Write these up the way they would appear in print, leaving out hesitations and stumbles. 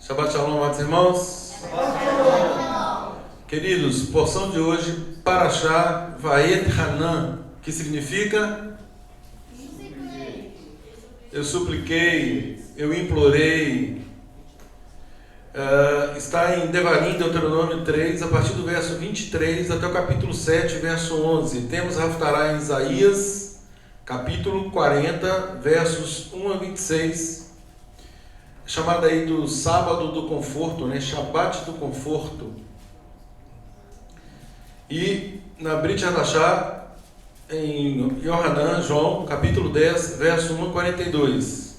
Shabbat Shalom, amados irmãos. Queridos, porção de hoje, Parashá Vaet Hanan, que significa eu supliquei, eu implorei. Está em Devarim, Deuteronômio 3, a partir do verso 23 até o capítulo 7, verso 11. Temos Haftará em Isaías, capítulo 40, versos 1 a 26, chamada aí do sábado do conforto, né? Shabbat do conforto. E na Brit Hadashah, em Yohanan, João, capítulo 10, verso 1 a 42.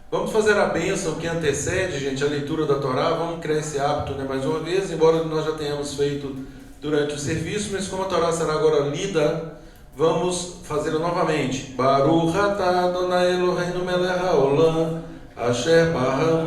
Vamos fazer a bênção que antecede, gente, a leitura da Torá. Vamos criar esse hábito, né, mais uma vez, embora nós já tenhamos feito durante o serviço, mas como a Torá será agora lida, vamos fazê-la novamente. Baruch atah Adonai Eloheinu melech haolam, asher barra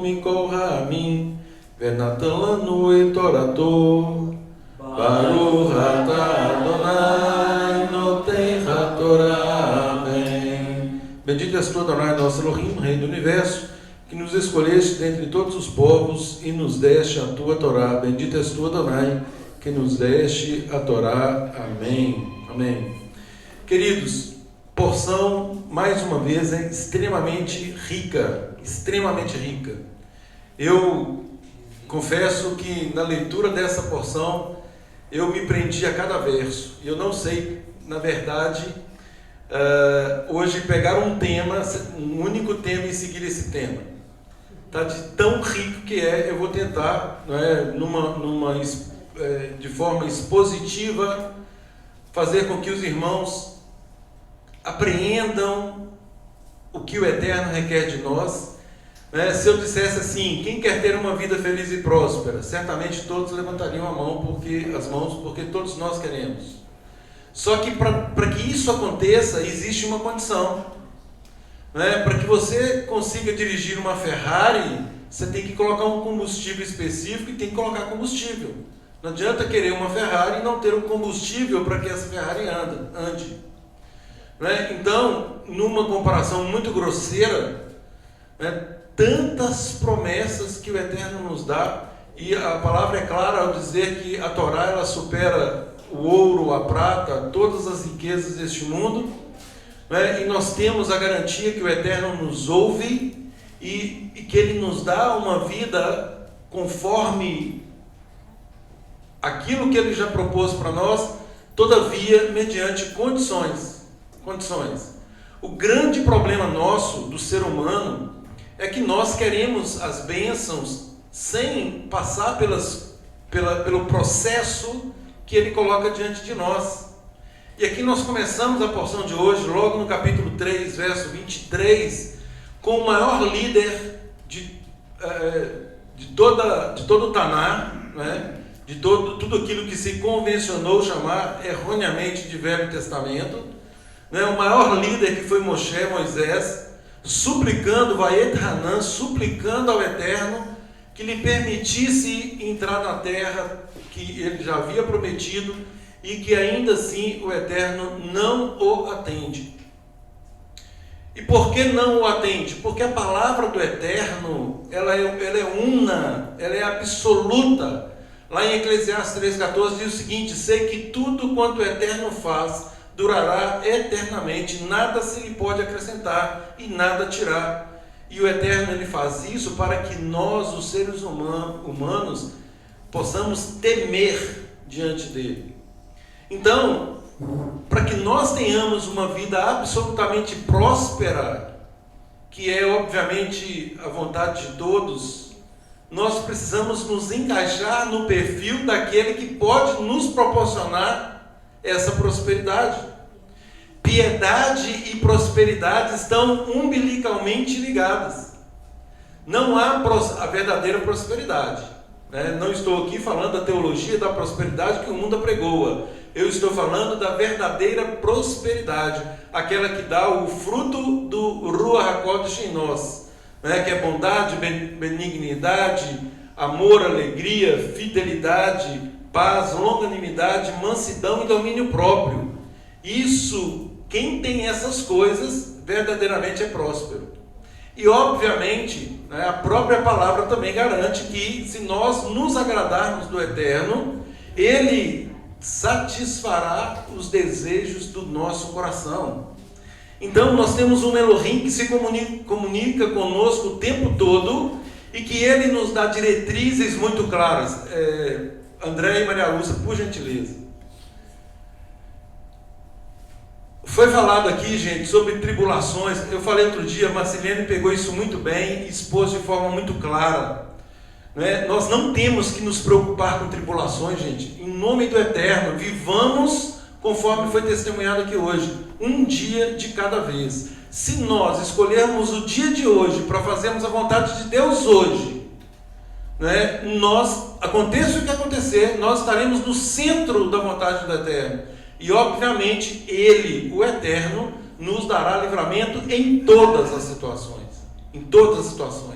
mikol ha'amim, venatan lanu et torato. Baruch atah Adonai noten haTorah. Amém. Bendito és tu, Adonai, nosso Elohim, Rei do Universo, que nos escolheste dentre todos os povos e nos deste a tua Torá. Bendito és tu, Adonai, que nos deste a Torá. Amém. Amém. Queridos, porção, mais uma vez, é extremamente rica. Extremamente rica. Eu confesso que na leitura dessa porção eu me prendi a cada verso. Eu não sei, na verdade, hoje pegar um tema, um único tema, e seguir esse tema. Tá? De tão rico que é, eu vou tentar, não é, de forma expositiva, fazer com que os irmãos apreendam o que o Eterno requer de nós. Se eu dissesse assim, quem quer ter uma vida feliz e próspera? Certamente todos levantariam as mãos, porque todos nós queremos. Só que para que isso aconteça, existe uma condição. Para que você consiga dirigir uma Ferrari, você tem que colocar um combustível específico e tem que colocar combustível. Não adianta querer uma Ferrari e não ter um combustível para que essa Ferrari ande. Então, numa comparação muito grosseira, tantas promessas que o Eterno nos dá, e a palavra é clara ao dizer que a Torá ela supera o ouro, a prata, todas as riquezas deste mundo, e nós temos a garantia que o Eterno nos ouve e que Ele nos dá uma vida conforme aquilo que Ele já propôs para nós, todavia mediante condições. O grande problema nosso, do ser humano, é que nós queremos as bênçãos sem passar pelo processo que Ele coloca diante de nós. E aqui nós começamos a porção de hoje, logo no capítulo 3, verso 23, com o maior líder de todo o Taná, de tudo aquilo que se convencionou chamar erroneamente de Velho Testamento, o maior líder que foi Moisés, suplicando, Vaet Hanan, suplicando ao Eterno que lhe permitisse entrar na terra que ele já havia prometido e que ainda assim o Eterno não o atende. E por que não o atende? Porque a palavra do Eterno, ela é una, ela é absoluta. Lá em Eclesiastes 3,14 diz o seguinte: sei que tudo quanto o Eterno faz durará eternamente, nada se lhe pode acrescentar e nada tirar. E o Eterno ele faz isso para que nós, os seres humanos, possamos temer diante dele. Então, para que nós tenhamos uma vida absolutamente próspera, que é obviamente a vontade de todos, nós precisamos nos encaixar no perfil daquele que pode nos proporcionar essa prosperidade. Piedade e prosperidade estão umbilicalmente ligadas. Não há a verdadeira prosperidade. Não estou aqui falando da teologia da prosperidade que o mundo apregoa. Eu estou falando da verdadeira prosperidade, aquela que dá o fruto do Ruach HaKodesh em nós, que é bondade, benignidade, amor, alegria, fidelidade, paz, longanimidade, mansidão e domínio próprio. Isso, quem tem essas coisas, verdadeiramente é próspero. E obviamente, A própria palavra também garante que, se nós nos agradarmos do Eterno, Ele satisfará os desejos do nosso coração. Então nós temos um Elohim que se comunica conosco o tempo todo e que Ele nos dá diretrizes muito claras. André e Maria Lúcia, por gentileza. Foi falado aqui, gente, sobre tribulações. Eu falei outro dia, a Marcilene pegou isso muito bem e expôs de forma muito clara. Nós não temos que nos preocupar com tribulações, gente. Em nome do Eterno, vivamos conforme foi testemunhado aqui hoje, um dia de cada vez. Se nós escolhermos o dia de hoje para fazermos a vontade de Deus hoje, aconteça o que acontecer, nós estaremos no centro da vontade do Eterno. E obviamente Ele, o Eterno, nos dará livramento em todas as situações. Em todas as situações.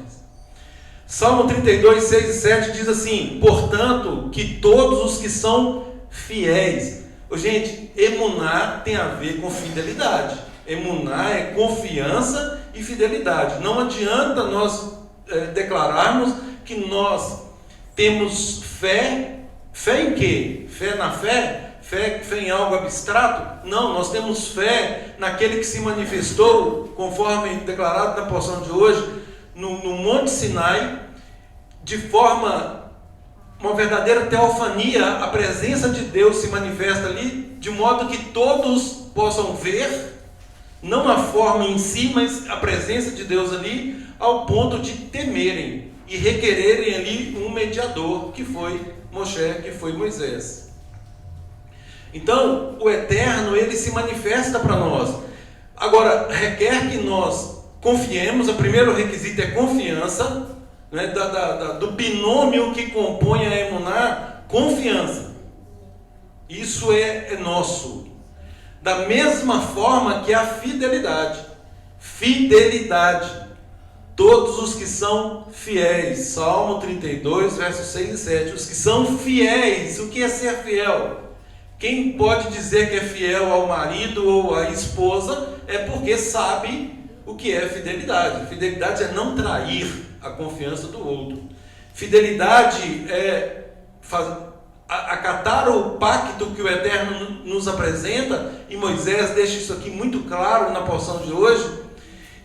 Salmo 32, 6 e 7 diz assim: portanto, que todos os que são fiéis. Gente, emuná tem a ver com fidelidade. Emuná é confiança e fidelidade. Não adianta nós declararmos que nós temos fé. Fé em quê? Fé na fé? Fé em algo abstrato? Não, nós temos fé naquele que se manifestou, conforme declarado na porção de hoje, no Monte Sinai, de forma, uma verdadeira teofania. A presença de Deus se manifesta ali, de modo que todos possam ver, não a forma em si, mas a presença de Deus ali, ao ponto de temerem e requererem ali um mediador, que foi Moshe, que foi Moisés. Então, o Eterno, Ele se manifesta para nós. Agora, requer que nós confiemos. O primeiro requisito é confiança, do binômio que compõe a emuná, confiança. Isso é nosso. Da mesma forma que a fidelidade. Fidelidade. Todos os que são fiéis. Salmo 32, versos 6 e 7. Os que são fiéis. O que é ser fiel? Quem pode dizer que é fiel ao marido ou à esposa é porque sabe o que é fidelidade. Fidelidade é não trair a confiança do outro. Fidelidade é acatar o pacto que o Eterno nos apresenta, e Moisés deixa isso aqui muito claro na porção de hoje,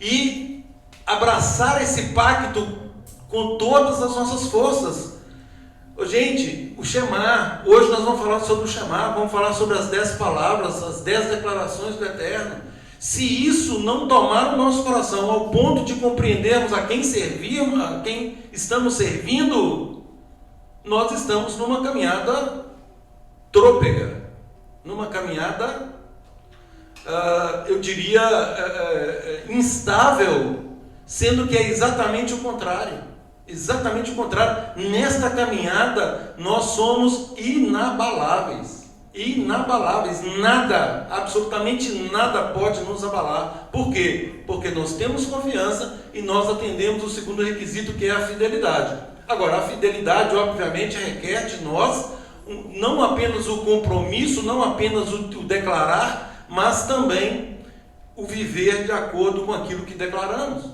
e abraçar esse pacto com todas as nossas forças. Gente, o Shema, hoje nós vamos falar sobre o Shema, vamos falar sobre as 10 palavras, as 10 declarações do Eterno. Se isso não tomar o nosso coração ao ponto de compreendermos a quem servimos, a quem estamos servindo, nós estamos numa caminhada trôpega, numa caminhada, eu diria, instável, sendo que é exatamente o contrário. Exatamente o contrário. Nesta caminhada nós somos inabaláveis. Inabaláveis. Nada, absolutamente nada pode nos abalar. Por quê? Porque nós temos confiança e nós atendemos o segundo requisito, que é a fidelidade. Agora, a fidelidade obviamente requer de nós não apenas o compromisso, não apenas o declarar, mas também o viver de acordo com aquilo que declaramos.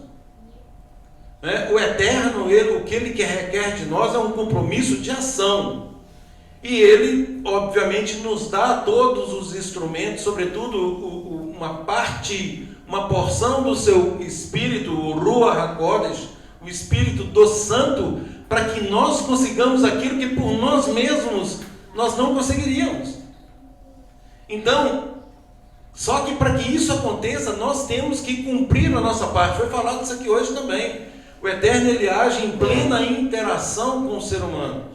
O Eterno, o que Ele requer de nós é um compromisso de ação. E Ele, obviamente, nos dá todos os instrumentos, sobretudo uma porção do seu Espírito, o Ruach HaKodesh, o Espírito do Santo, para que nós consigamos aquilo que por nós mesmos nós não conseguiríamos. Então, só que para que isso aconteça, nós temos que cumprir a nossa parte. Foi falado isso aqui hoje também. O Eterno, Ele age em plena interação com o ser humano.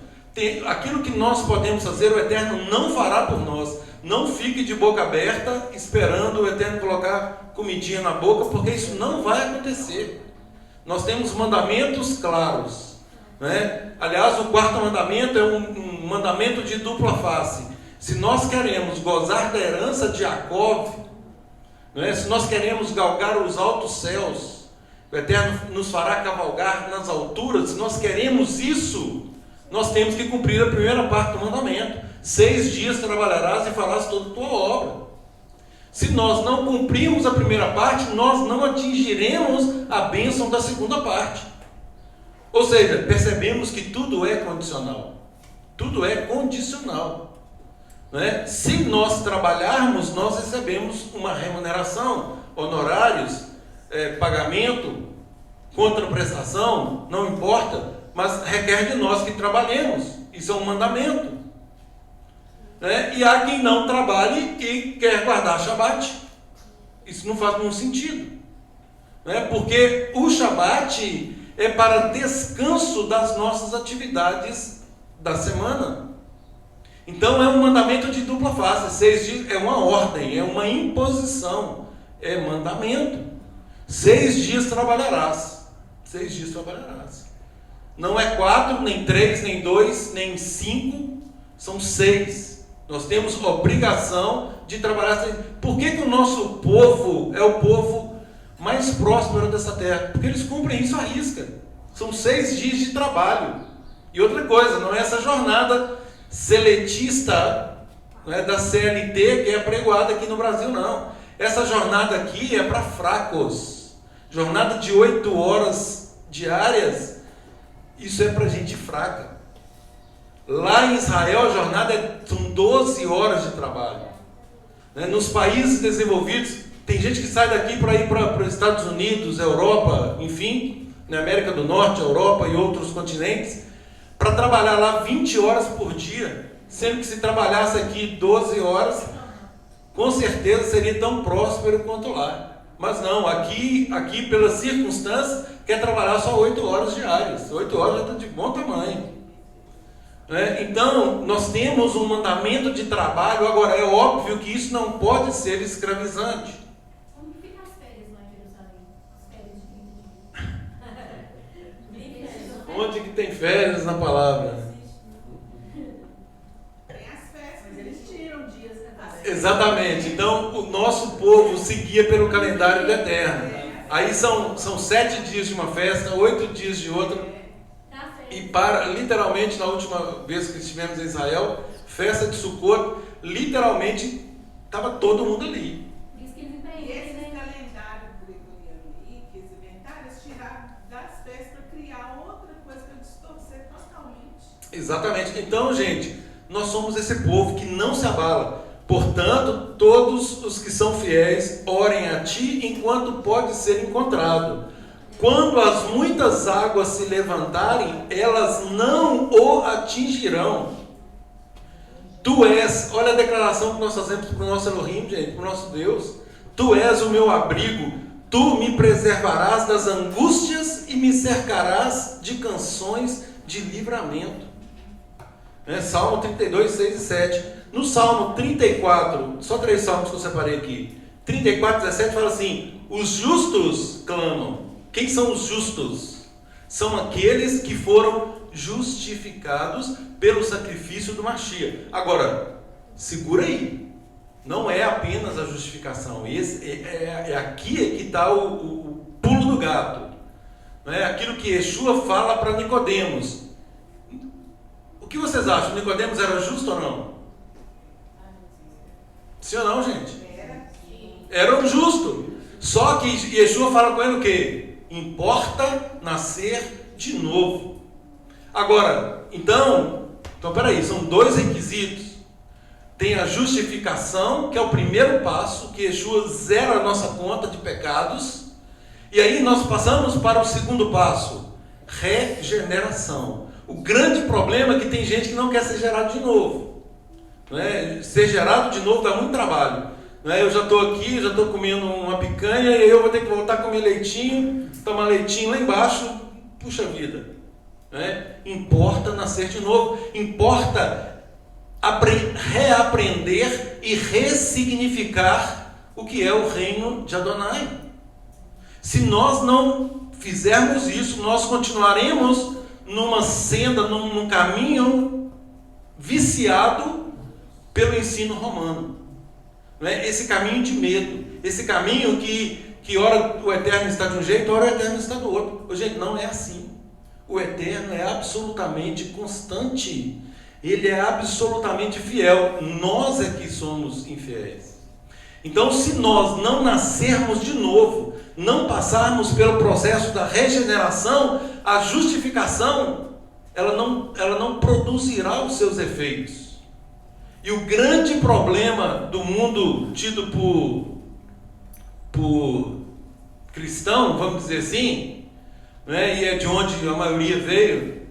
Aquilo que nós podemos fazer, o Eterno não fará por nós. Não fique de boca aberta esperando o Eterno colocar comidinha na boca, porque isso não vai acontecer. Nós temos mandamentos claros, Aliás, o quarto mandamento é um mandamento de dupla face. Se nós queremos gozar da herança de Jacó, se nós queremos galgar os altos céus, o Eterno nos fará cavalgar nas alturas. Se nós queremos isso, nós temos que cumprir a primeira parte do mandamento. 6 dias trabalharás e farás toda a tua obra. Se nós não cumprirmos a primeira parte, nós não atingiremos a bênção da segunda parte. Ou seja, percebemos que tudo é condicional. Tudo é condicional. Não é? Se nós trabalharmos, nós recebemos uma remuneração, honorários, pagamento, contraprestação, não importa, mas requer de nós que trabalhemos. Isso é um mandamento. E há quem não trabalhe e quer guardar Shabat. Isso não faz nenhum sentido. Porque o Shabat é para descanso das nossas atividades da semana. Então é um mandamento de dupla face. 6 dias é uma ordem, é uma imposição, é mandamento. 6 dias trabalharás. 6 dias trabalharás. Não é 4, nem 3, nem 2, nem 5, são 6. Nós temos obrigação de trabalhar. Por que o nosso povo é o povo mais próspero dessa terra? Porque eles cumprem isso à risca. São 6 dias de trabalho. E outra coisa, não é essa jornada seletista, da CLT que é apregoada aqui no Brasil, não. Essa jornada aqui é para fracos. Jornada de 8 horas diárias, isso é para gente fraca. Lá em Israel a jornada são 12 horas de trabalho. Nos países desenvolvidos, tem gente que sai daqui para ir para os Estados Unidos, Europa, enfim, na América do Norte, Europa e outros continentes, para trabalhar lá 20 horas por dia, sendo que se trabalhasse aqui 12 horas, com certeza seria tão próspero quanto lá. Mas não, aqui pelas circunstâncias, quer trabalhar só 8 horas diárias. 8 horas já está de bom tamanho. Então, nós temos um mandamento de trabalho. Agora, é óbvio que isso não pode ser escravizante. Como que ficam as férias lá em Jerusalém? As férias de 30 dias. Onde que tem férias na palavra? Tem as festas, mas eles tiram dias. Exatamente. Então, o nosso povo seguia pelo calendário do Eterno. Aí são 7 dias de uma festa, 8 dias de outra. E literalmente, na última vez que estivemos em Israel, festa de Sukkot, literalmente estava todo mundo ali. Diz que eles E esse empreendem, né? calendário gregoriano aí, que eles inventaram, eles tiraram das festas para criar outra coisa, para distorcer totalmente. Exatamente. Então, gente, nós somos esse povo que não se abala. Portanto, todos os que são fiéis, orem a ti enquanto pode ser encontrado. Quando as muitas águas se levantarem, elas não o atingirão. Tu és, olha a declaração que nós fazemos para o nosso Elohim, gente, para o nosso Deus. Tu és o meu abrigo, tu me preservarás das angústias e me cercarás de canções de livramento. Salmo 32, 6 e 7. No Salmo 34, só 3 salmos que eu separei aqui. 34, 17 fala assim: os justos clamam. Quem são os justos? São aqueles que foram justificados pelo sacrifício do Mashiach. Agora, segura aí. Não é apenas a justificação. Aqui que está o pulo do gato. Não é aquilo que Yeshua fala para Nicodemos. O que vocês acham? Nicodemos era justo ou não? Sim ou não, gente? Era um justo. Só que Yeshua fala com ele o quê? Importa nascer de novo. Agora, então peraí, são 2 requisitos. Tem a justificação, que é o primeiro passo, que Yeshua zera a nossa conta de pecados. E aí nós passamos para o segundo passo, regeneração. O grande problema é que tem gente que não quer ser gerado de novo. Ser gerado de novo dá muito trabalho. Eu já estou aqui, já estou comendo uma picanha, e aí eu vou ter que voltar a comer leitinho, tomar leitinho lá embaixo. Puxa vida. Importa nascer de novo. Importa reaprender e ressignificar o que é o reino de Adonai. Se nós não fizermos isso, nós continuaremos numa senda, num caminho viciado pelo ensino romano. Esse caminho de medo, esse caminho que ora o Eterno está de um jeito, ora o Eterno está do outro. Gente, não é assim. O Eterno é absolutamente constante. Ele é absolutamente fiel. Nós é que somos infiéis. Então, se nós não nascermos de novo, não passarmos pelo processo da regeneração, a justificação, ela não produzirá os seus efeitos. E o grande problema do mundo tido por cristão, vamos dizer assim, né, e é de onde a maioria veio,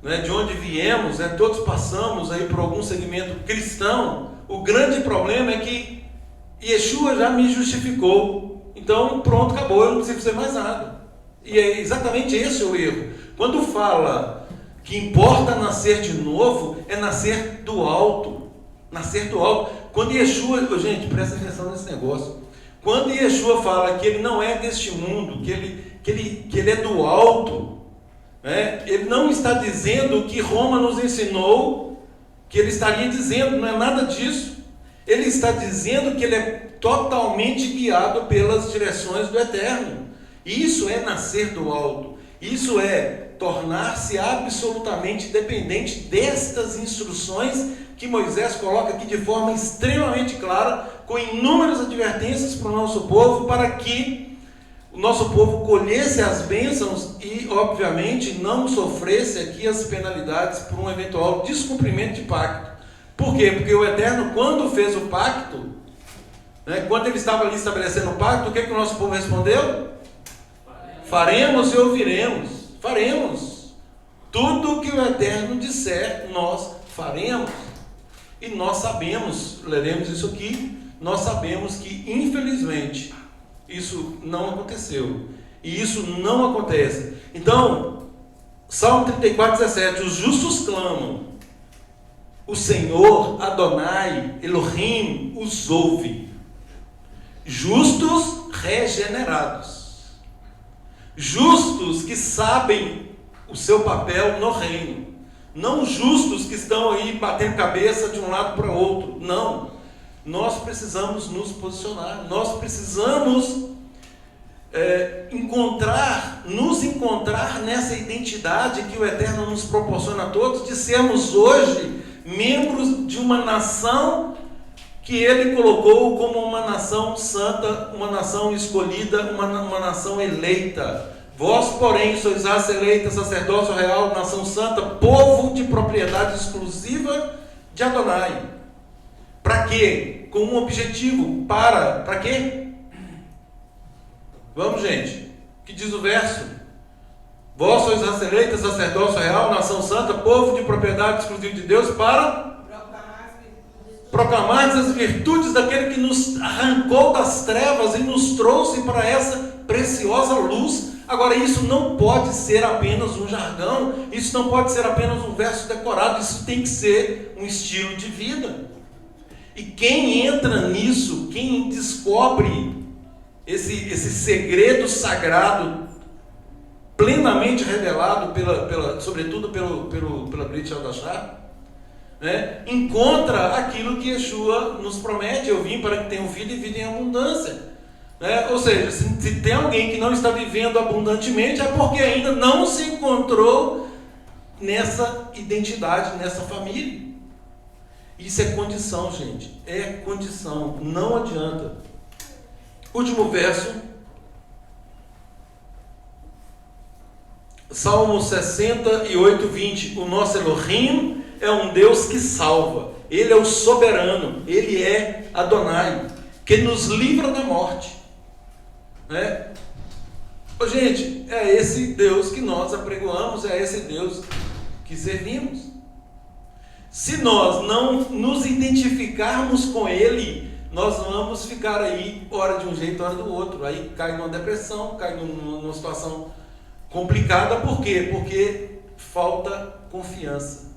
né, de onde viemos, né, todos passamos aí por algum segmento cristão. O grande problema é que Yeshua já me justificou, então pronto, acabou, eu não preciso fazer mais nada. E é exatamente esse o erro. Quando fala que importa nascer de novo, é nascer do alto. Nascer do alto. Quando Yeshua, gente, presta atenção nesse negócio. Quando Yeshua fala que ele não é deste mundo, que ele é do alto, né? Ele não está dizendo o que Roma nos ensinou, que ele estaria dizendo, não é nada disso. Ele está dizendo que ele é totalmente guiado pelas direções do Eterno. Isso é nascer do alto. Isso é tornar-se absolutamente dependente destas instruções que Moisés coloca aqui de forma extremamente clara, com inúmeras advertências para o nosso povo, para que o nosso povo colhesse as bênçãos e, obviamente, não sofresse aqui as penalidades por um eventual descumprimento de pacto. Por quê? Porque o Eterno, quando fez o pacto, né, quando ele estava ali estabelecendo o pacto, o que o nosso povo respondeu? Faremos e ouviremos. Faremos. Tudo que o Eterno disser, nós faremos. E nós sabemos, leremos isso aqui, nós sabemos que, infelizmente, isso não aconteceu. E isso não acontece. Então, Salmo 34:17, os justos clamam, o Senhor, Adonai, Elohim, os ouve. Justos regenerados. Justos que sabem o seu papel no reino. Não justos que estão aí batendo cabeça de um lado para o outro. Não. Nós precisamos nos posicionar. Nós precisamos nos encontrar nessa identidade que o Eterno nos proporciona a todos, de sermos hoje membros de uma nação que Ele colocou como uma nação santa, uma nação escolhida, uma nação eleita. Vós, porém, sois raça eleita, sacerdócio real, nação santa, povo de propriedade exclusiva de Adonai. Para quê? Com um objetivo. Para quê? Vamos, gente. O que diz o verso? Vós sois raça eleita, sacerdócio real, nação santa, povo de propriedade exclusiva de Deus, para proclamar as virtudes daquele que nos arrancou das trevas e nos trouxe para essa preciosa luz. Agora, isso não pode ser apenas um jargão, isso não pode ser apenas um verso decorado, isso tem que ser um estilo de vida. E quem entra nisso, quem descobre esse segredo sagrado, plenamente revelado, sobretudo pela Brit Hadashah, né, encontra aquilo que Yeshua nos promete: eu vim para que tenham vida e vida em abundância. Ou seja, se tem alguém que não está vivendo abundantemente, é porque ainda não se encontrou nessa identidade, nessa família. Isso é condição, gente. É condição. Não adianta. Último verso. Salmo 68:20. O nosso Elohim é um Deus que salva. Ele é o soberano. Ele é Adonai, que nos livra da morte. Gente, é esse Deus que nós apregoamos, é esse Deus que servimos. Se nós não nos identificarmos com Ele, nós vamos ficar aí, hora de um jeito, hora do outro. Aí cai numa depressão, cai numa situação complicada. Por quê? Porque falta confiança.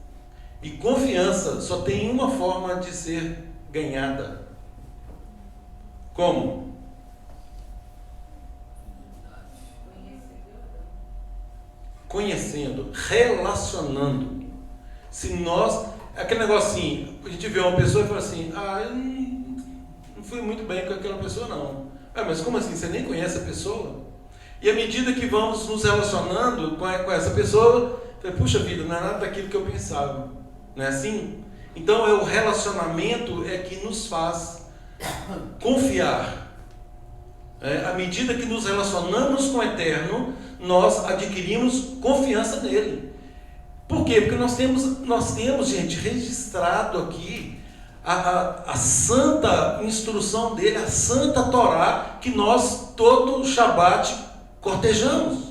E confiança só tem uma forma de ser ganhada. Como? Conhecendo, relacionando. Se nós, aquele negocinho, a gente vê uma pessoa e fala assim: eu não fui muito bem com aquela pessoa não. Mas como assim? Você nem conhece a pessoa? E à medida que vamos nos relacionando com essa pessoa, puxa vida, não é nada daquilo que eu pensava. Não é assim? Então o relacionamento é que nos faz confiar. À medida que nos relacionamos com o Eterno, nós adquirimos confiança nele. Por quê? Porque nós temos, gente, registrado aqui a santa instrução dele, a santa Torá, que nós todo Shabat cortejamos.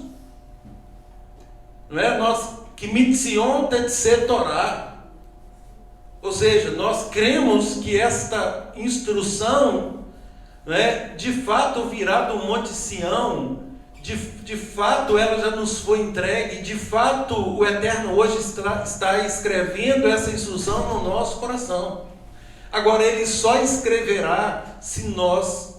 Não é? Nós, que mitzion tetze Torá. Ou seja, nós cremos que esta instrução, né, de fato virá do Monte Sião, de fato ela já nos foi entregue, de fato o Eterno hoje está escrevendo essa instrução no nosso coração. Agora, ele só escreverá se nós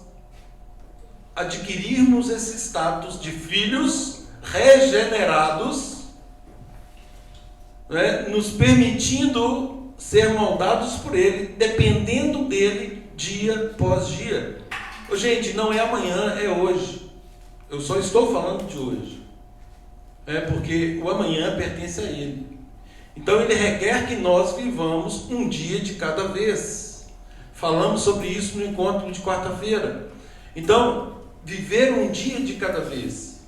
adquirirmos esse status de filhos regenerados, né, nos permitindo ser moldados por ele, dependendo dele dia após dia. Gente, não é amanhã, é hoje. Eu só estou falando de hoje, porque o amanhã pertence a ele. Então ele requer que nós vivamos um dia de cada vez. Falamos sobre isso no encontro de quarta-feira. Então, viver um dia de cada vez.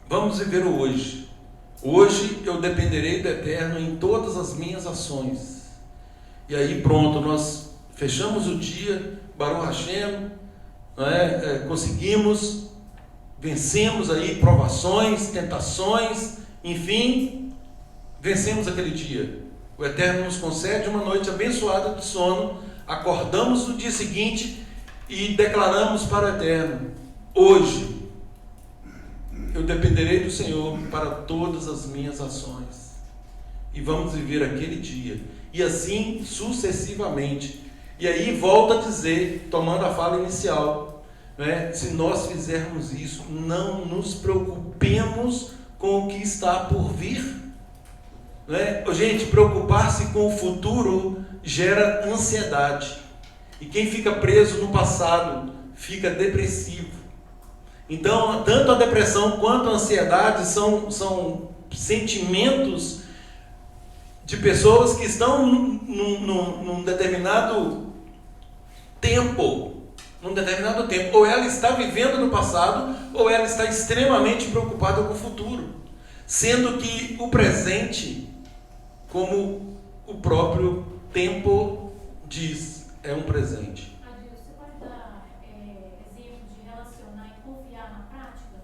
Vamos viver o hoje. Hoje eu dependerei do Eterno em todas as minhas ações. E aí pronto, nós fechamos o dia, Baruch Hashem, conseguimos, vencemos aí provações, tentações, enfim, vencemos aquele dia. O Eterno nos concede uma noite abençoada de sono, acordamos no dia seguinte e declaramos para o Eterno: hoje eu dependerei do Senhor para todas as minhas ações. E vamos viver aquele dia. E assim sucessivamente. E aí volta a dizer, tomando a fala inicial, se nós fizermos isso, não nos preocupemos com o que está por vir. Gente, preocupar-se com o futuro gera ansiedade. E quem fica preso no passado fica depressivo. Então, tanto a depressão quanto a ansiedade são sentimentos de pessoas que estão num determinado tempo. Ou ela está vivendo no passado, ou ela está extremamente preocupada com o futuro. Sendo que o presente, como o próprio tempo diz, é um presente. Você pode dar exemplo de relacionar e confiar na prática?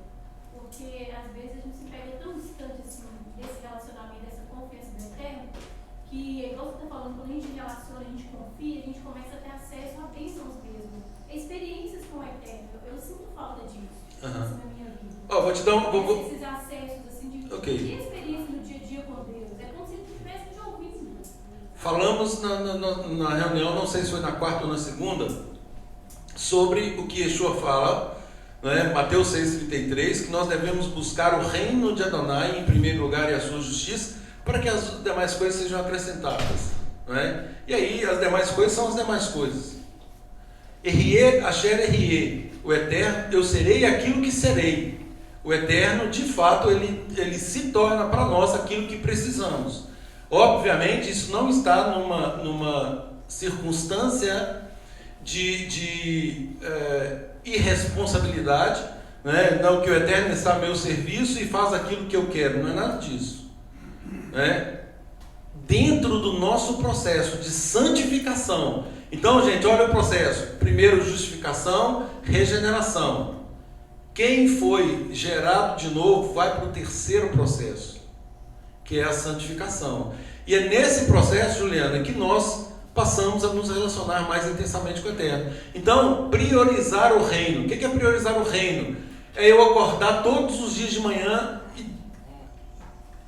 Porque às vezes a gente se pega tão distante assim, desse relacionamento, dessa confiança do Eterno, que, igual você está falando, quando a gente relaciona, a gente confia, a gente começa a ter acesso a bênçãos mesmo, experiências com o Eterno. Eu sinto falta disso assim, na minha vida. Vou te dar esses acessos assim, de experiência no dia a dia com Deus. É como se ele estivesse te ouvindo. Falamos na reunião, não sei se foi na quarta ou na segunda, sobre o que Yeshua fala, Mateus 6,33, que nós devemos buscar o reino de Adonai em primeiro lugar e a sua justiça, para que as demais coisas sejam acrescentadas. E aí as demais coisas são as demais coisas. Erie, Asher Erie, o Eterno, eu serei aquilo que serei. O Eterno, de fato, ele se torna para nós aquilo que precisamos. Obviamente, isso não está numa circunstância de irresponsabilidade, não, que o Eterno está a meu serviço e faz aquilo que eu quero. Não é nada disso. Dentro do nosso processo de santificação. Então, gente, olha o processo. Primeiro, justificação, regeneração. Quem foi gerado de novo vai para o terceiro processo, que é a santificação. E é nesse processo, Juliana, que nós passamos a nos relacionar mais intensamente com o Eterno. Então, priorizar o reino. O que é priorizar o reino? É eu acordar todos os dias de manhã e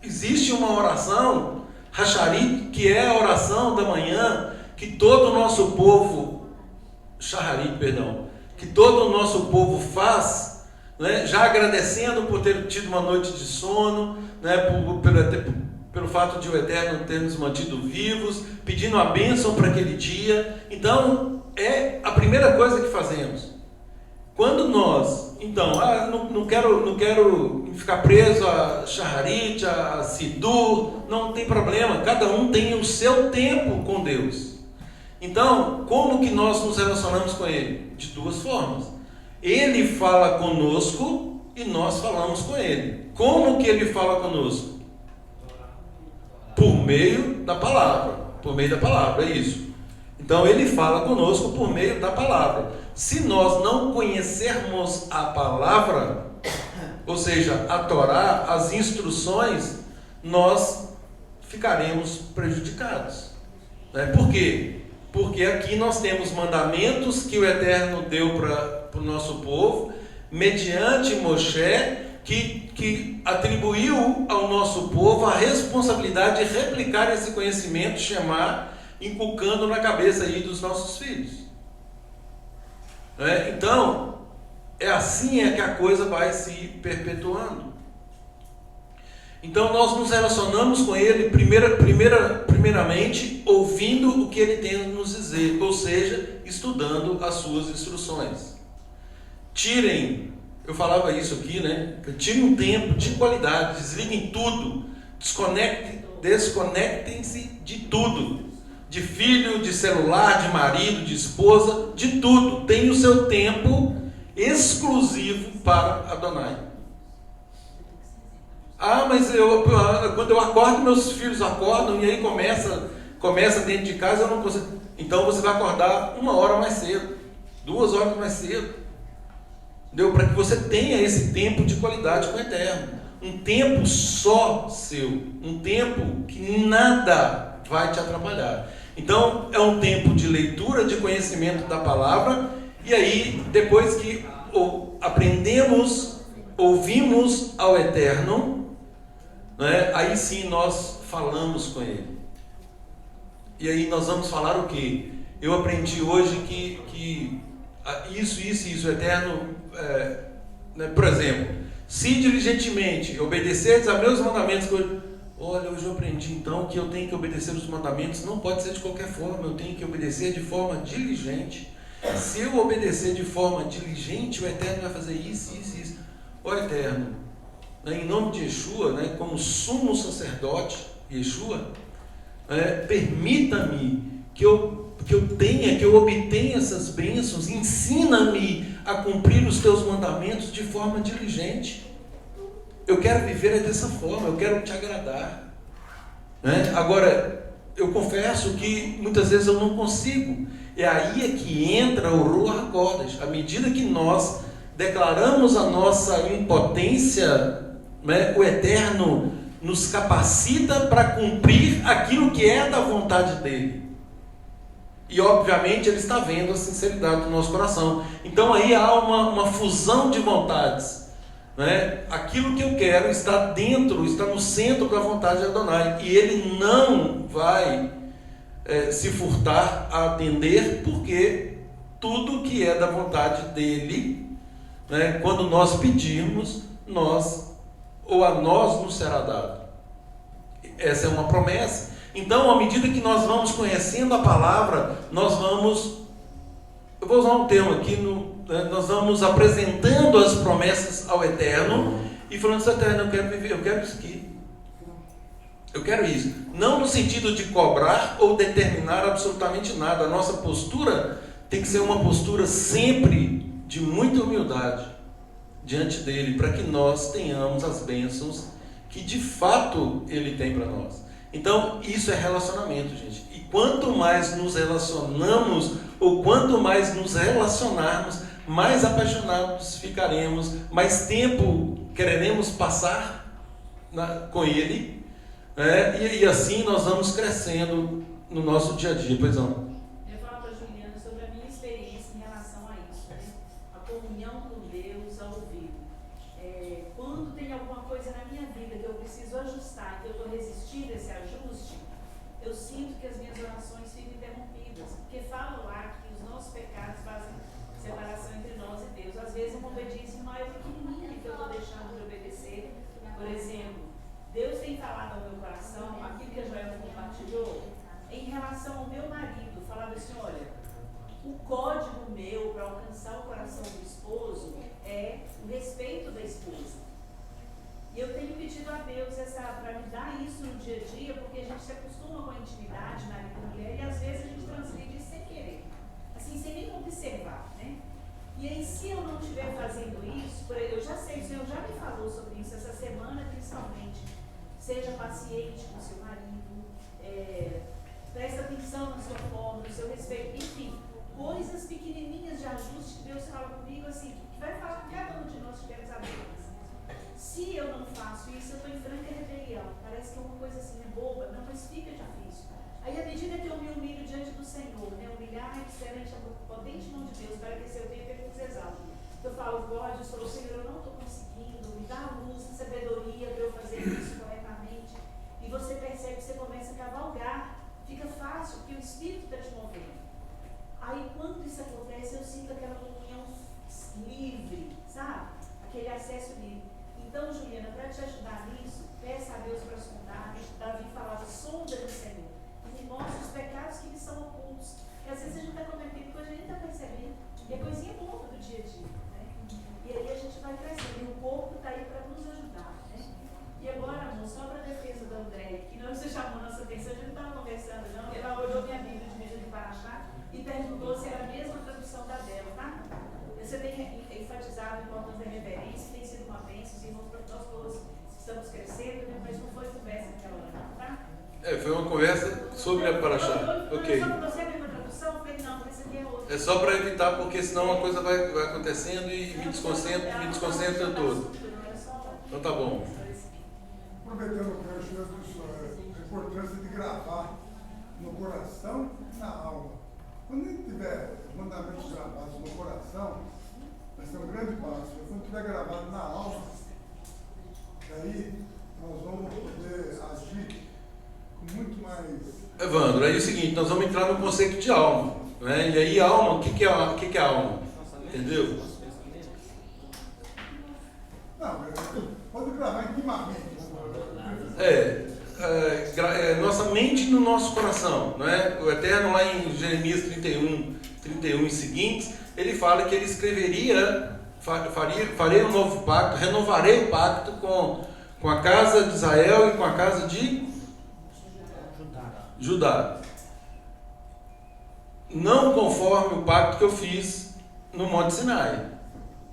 existe uma oração, Hasharit, que é a oração da manhã, que todo o nosso povo, Shaharit, perdão, que todo o nosso povo faz, já agradecendo por ter tido uma noite de sono, pelo fato de o Eterno ter nos mantido vivos, pedindo a bênção para aquele dia. Então, é a primeira coisa que fazemos. Quando nós, então, não quero ficar preso a Shaharit, a Sidur, não tem problema, cada um tem o seu tempo com Deus. Então, como que nós nos relacionamos com Ele? De duas formas. Ele fala conosco e nós falamos com Ele. Como que Ele fala conosco? Por meio da palavra. Por meio da palavra, é isso. Então Ele fala conosco por meio da palavra. Se nós não conhecermos a palavra, ou seja, a Torá, as instruções, nós ficaremos prejudicados. Por quê? Porque aqui nós temos mandamentos que o Eterno deu para o nosso povo, mediante Moshe, que atribuiu ao nosso povo a responsabilidade de replicar esse conhecimento, inculcando na cabeça aí dos nossos filhos. Então, é assim que a coisa vai se perpetuando. Então nós nos relacionamos com Ele primeiramente ouvindo o que Ele tem a nos dizer, ou seja, estudando as suas instruções. Eu falava isso aqui, tirem um tempo de qualidade, desliguem tudo, desconectem-se de tudo, de filho, de celular, de marido, de esposa, de tudo. Tenha o seu tempo exclusivo para Adonai. Mas quando eu acordo, meus filhos acordam, e aí começa dentro de casa, eu não consigo. Então você vai acordar 1 hora mais cedo, 2 horas mais cedo. Entendeu? Para que você tenha esse tempo de qualidade com o Eterno. Um tempo só seu. Um tempo que nada vai te atrapalhar. Então é um tempo de leitura, de conhecimento da palavra. E aí, depois que ouvimos ao Eterno, aí sim nós falamos com Ele. E aí nós vamos falar o quê? Eu aprendi hoje que isso, o Eterno, por exemplo, se diligentemente obedeceres a meus mandamentos, olha, hoje eu aprendi então que eu tenho que obedecer os mandamentos, não pode ser de qualquer forma, eu tenho que obedecer de forma diligente. Se eu obedecer de forma diligente, o Eterno vai fazer isso. Ó Eterno, em nome de Yeshua, como sumo sacerdote, Yeshua, permita-me que eu obtenha essas bênçãos, ensina-me a cumprir os teus mandamentos de forma diligente. Eu quero viver dessa forma, eu quero te agradar. Agora, eu confesso que muitas vezes eu não consigo. É aí que entra o Ruach HaKodesh. À medida que nós declaramos a nossa impotência, o Eterno nos capacita para cumprir aquilo que é da vontade dele. E obviamente Ele está vendo a sinceridade do nosso coração. Então aí há uma fusão de vontades. Aquilo que eu quero está no centro da vontade de Adonai. E Ele não vai se furtar a atender, porque tudo que é da vontade dele, quando nós pedirmos, a nós nos será dado. Essa é uma promessa. Então, à medida que nós vamos conhecendo a palavra, eu vou usar um termo aqui, nós vamos apresentando as promessas ao Eterno e falando: Eterno, eu quero viver, eu quero isso aqui. Eu quero isso. Não no sentido de cobrar ou determinar absolutamente nada. A nossa postura tem que ser uma postura sempre de muita humildade diante dele, para que nós tenhamos as bênçãos que de fato ele tem para nós. Então isso é relacionamento, gente. E quanto mais nos relacionamos, ou quanto mais nos relacionarmos, mais apaixonados ficaremos, mais tempo quereremos passar com ele. E assim nós vamos crescendo no nosso dia a dia. Pois não? Eu falo para a Juliana sobre a minha experiência em relação a isso, a comunhão com Deus ao vivo. Quando tem alguma coisa na minha vida que eu preciso ajustar, que eu estou resistindo a esse ajuste, eu sinto que as minhas orações ficam interrompidas, porque fala lá que os nossos pecados fazem separação entre nós e Deus. Às vezes uma obediência maior pequenininha que eu estou deixando de obedecer. Por exemplo, Deus tem falado ao meu coração, aquilo que a Joelma compartilhou, em relação ao meu marido. Falava assim: olha, o código meu para alcançar o coração do esposo é o respeito da esposa. E eu tenho pedido a Deus para me dar isso no dia a dia, porque a gente se acostuma com a intimidade, marido e mulher, e às vezes a gente transgride sem querer, assim, sem nem observar, E aí, se eu não estiver fazendo isso, eu já sei, o Senhor já me falou sobre isso essa semana, principalmente. Seja paciente com seu marido, presta atenção na sua forma, no seu respeito, enfim, coisas pequenininhas de ajuste que Deus fala comigo, assim, que vai falar que cada um de nós tivemos a ver. Se eu não faço isso, eu estou em franca rebelião. Parece que é uma coisa assim, boba, não, mas fica difícil. Aí, à medida que eu me humilho diante do Senhor, né, humilhar excelente a potente mão de Deus para que seu tempo ele nos exalte. Eu falo, God, eu falo, Senhor, eu não estou conseguindo, me dá a luz, a sabedoria para eu fazer isso corretamente. E você percebe que você começa a cavalgar, fica fácil, porque o Espírito está te movendo. Aí, quando isso acontece, eu sinto aquela comunhão livre, sabe? Aquele acesso livre. Então, Juliana, para te ajudar nisso, peça a Deus para sondar. Davi falava, sonda do Senhor. E me mostra os pecados que lhe são ocultos. E às vezes a gente está cometendo coisa que a gente está percebendo. E é coisinha boba do dia a dia. Né? E aí a gente vai crescendo. E o corpo está aí para nos ajudar. Né? E agora, amor, só para a defesa da André, que não você chamou nossa atenção, a gente não estava conversando, não. Ela olhou minha Bíblia de Medida de Paraxá e perguntou se era a mesma tradução da dela, tá? Você tem enfatizado a importância da reverência, tem sido uma bênção, os irmãos, nós todos estamos crescendo, mas não foi conversa naquela hora, não, tá? Foi uma conversa sobre a Paraxá. Ok. Só para você a mesma tradução, eu falei, não, mas essa aqui é outra. É só para evitar, porque senão a coisa vai acontecendo e me desconcentra todo. Então tá bom. Aproveitando o gancho a importância de gravar no coração e na alma. Quando a gente tiver os mandamentos gravados no coração, vai ser um grande passo. Quando tiver gravado na alma, daí nós vamos poder agir com muito mais. Evandro, aí é o seguinte, nós vamos entrar no conceito de alma. Né? E aí, alma, o que é alma? Entendeu? Não, pode gravar intimamente. Nossa mente no nosso coração, não é? O Eterno lá em Jeremias 31 e seguintes, ele fala que ele escreveria, farei um novo pacto, renovarei o pacto com a casa de Israel e com a casa de Judá. Não conforme o pacto que eu fiz no Monte Sinai,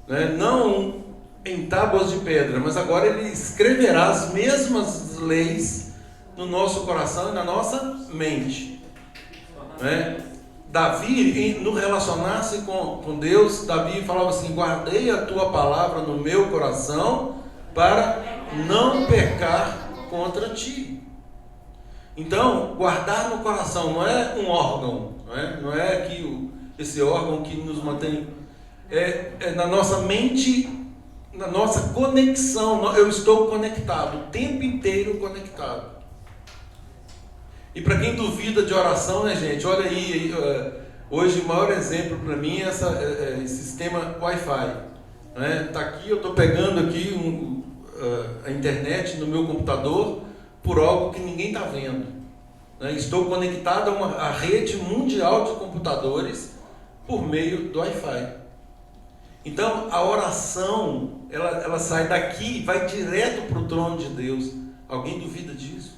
né? Não em tábuas de pedra, mas agora ele escreverá as mesmas leis no nosso coração e na nossa mente, né? Davi, no relacionar-se com Deus, Davi falava assim, guardei a tua palavra no meu coração para não pecar contra ti. Então, guardar no coração não é um órgão, não é que esse órgão que nos mantém, é na nossa mente, na nossa conexão. Eu estou conectado, o tempo inteiro conectado. E para quem duvida de oração, né, gente, olha aí, hoje o maior exemplo para mim é esse sistema Wi-Fi. Está aqui, eu estou pegando aqui a internet no meu computador por algo que ninguém está vendo. Né? Estou conectado a rede mundial de computadores por meio do Wi-Fi. Então, a oração, ela sai daqui e vai direto para o trono de Deus. Alguém duvida disso?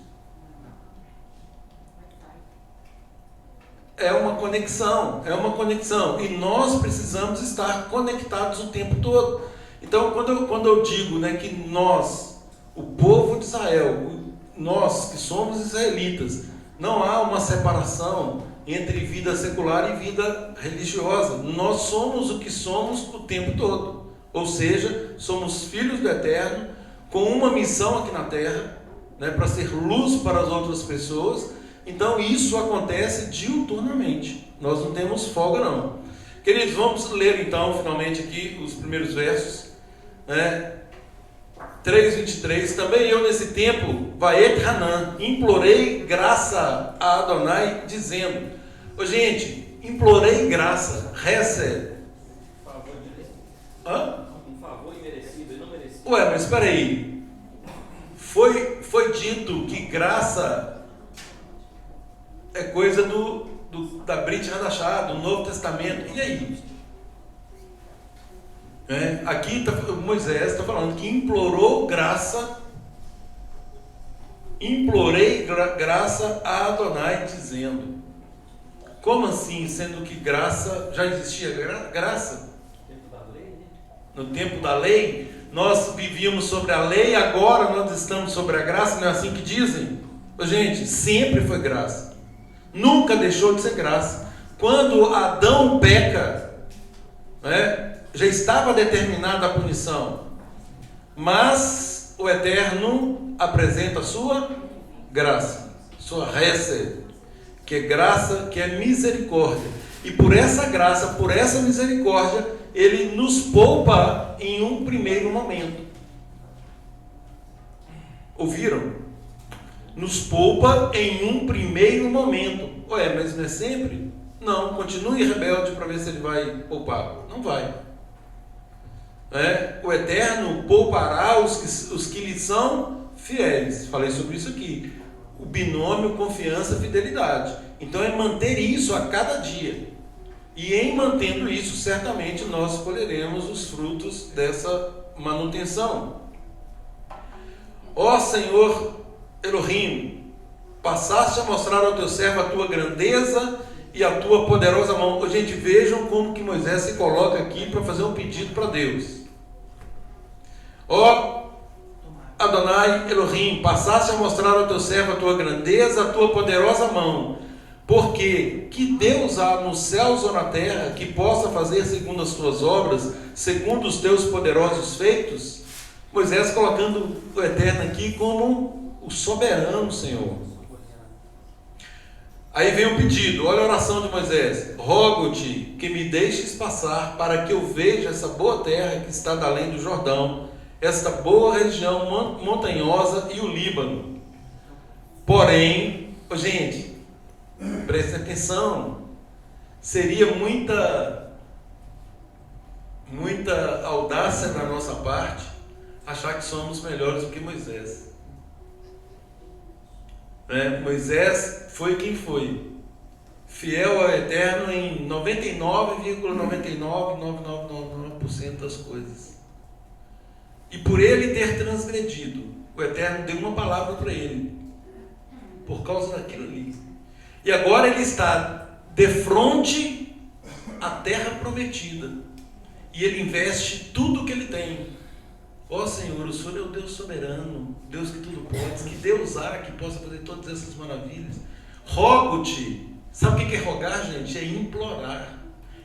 É uma conexão. E nós precisamos estar conectados o tempo todo. Então, quando eu digo, né, que nós, o povo de Israel, nós que somos israelitas, não há uma separação entre vida secular e vida religiosa. Nós somos o que somos o tempo todo. Ou seja, somos filhos do Eterno, com uma missão aqui na terra, né, para ser luz para as outras pessoas. Então isso acontece diuturnamente. Nós não temos folga, não. Queridos, vamos ler então finalmente aqui os primeiros versos, né? 3:23. Também eu nesse tempo, Vaet Hanan, implorei graça a Adonai, dizendo, gente, implorei graça, recebe. Um favor imerecido e não merecido. Mas espera aí. Foi dito que graça é coisa da Brit Hadashah, do Novo Testamento. E aí? Aqui Moisés está falando que implorou graça. Implorei graça a Adonai, dizendo. Como assim? Sendo que graça, já existia graça? No tempo da lei, nós vivíamos sobre a lei, agora nós estamos sobre a graça, não é assim que dizem? Gente, sempre foi graça. Nunca deixou de ser graça. Quando Adão peca, já estava determinada a punição. Mas o Eterno apresenta a sua graça, sua hesed, que é graça, que é misericórdia. E por essa graça, por essa misericórdia, Ele nos poupa em um primeiro momento. Ouviram? Nos poupa em um primeiro momento. Ué, mas não é sempre? Não, continue rebelde para ver se Ele vai poupar. Não vai. O Eterno poupará os que lhe são fiéis. Falei sobre isso aqui. O binômio confiança-fidelidade. Então é manter isso a cada dia. E em mantendo isso, certamente nós colheremos os frutos dessa manutenção. Ó Senhor Elohim, passaste a mostrar ao teu servo a tua grandeza e a tua poderosa mão. Gente, vejam como que Moisés se coloca aqui para fazer um pedido para Deus. Ó Adonai Elohim, passaste a mostrar ao teu servo a tua grandeza, a tua poderosa mão. Porque que Deus há nos céus ou na terra que possa fazer segundo as tuas obras, segundo os teus poderosos feitos? Moisés colocando o Eterno aqui como o soberano Senhor. Aí vem o pedido, olha a oração de Moisés: rogo-te que me deixes passar para que eu veja essa boa terra que está da além do Jordão, esta boa região montanhosa e o Líbano. Porém, gente, preste atenção, seria muita audácia da nossa parte achar que somos melhores do que Moisés. Moisés foi quem foi, fiel ao Eterno em 99,9999% das coisas. E por ele ter transgredido, o Eterno deu uma palavra para ele, por causa daquilo ali. E agora ele está de frente à terra prometida. E ele investe tudo o que ele tem. Ó Senhor, o Senhor é o Deus soberano, Deus que tudo pode, que Deus há, que possa fazer todas essas maravilhas. Rogo-te. Sabe o que é rogar, gente? É implorar,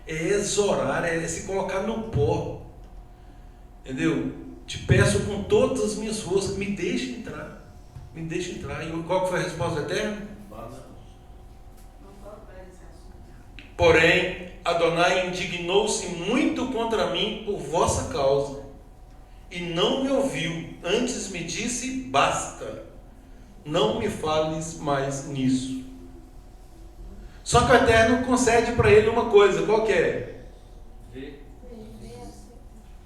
é exorar, é se colocar no pó. Entendeu? Te peço com todas as minhas forças, me deixe entrar. Me deixe entrar. E qual que foi a resposta eterna? Porém, Adonai indignou-se muito contra mim por vossa causa, e não me ouviu, antes me disse: basta, não me fales mais nisso. Só que o Eterno concede para ele uma coisa, qual que é?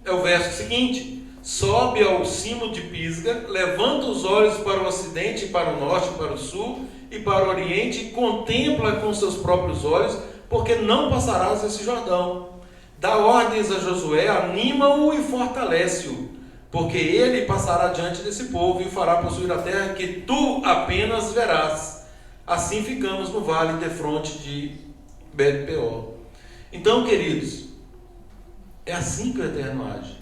É o verso seguinte: sobe ao cimo de Pisga, levanta os olhos para o ocidente, para o norte, para o sul e para o oriente, e contempla com seus próprios olhos, porque não passarás esse Jordão. Dá ordens a Josué, anima-o e fortalece-o, porque ele passará diante desse povo e fará possuir a terra que tu apenas verás. Assim ficamos no vale defronte de Bet-peor. Então, queridos, é assim que o Eterno age.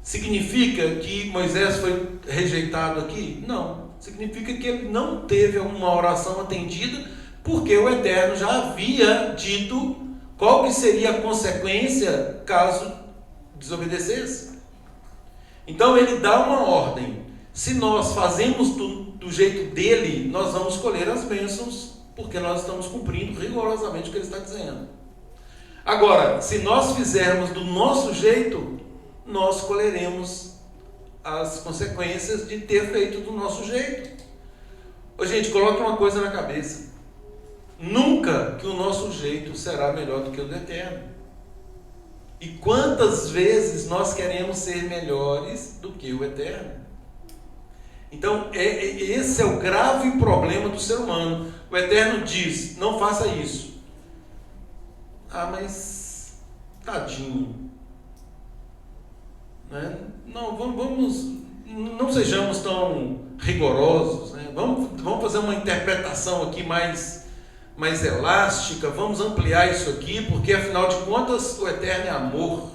Significa que Moisés foi rejeitado aqui? Não. Significa que ele não teve uma oração atendida, porque o Eterno já havia dito qual que seria a consequência caso desobedecesse. Então ele dá uma ordem. Se nós fazemos do jeito dele, nós vamos colher as bênçãos, porque nós estamos cumprindo rigorosamente o que ele está dizendo. Agora, se nós fizermos do nosso jeito, nós colheremos as consequências de ter feito do nosso jeito. Ô, gente, coloque uma coisa na cabeça: nunca que o nosso jeito será melhor do que o do Eterno. E quantas vezes nós queremos ser melhores do que o Eterno? Então, esse é o grave problema do ser humano. O Eterno diz: não faça isso. Ah, mas tadinho, né? Não, não sejamos tão rigorosos, né? Vamos fazer uma interpretação aqui mais mais elástica, vamos ampliar isso aqui, porque afinal de contas o Eterno é amor,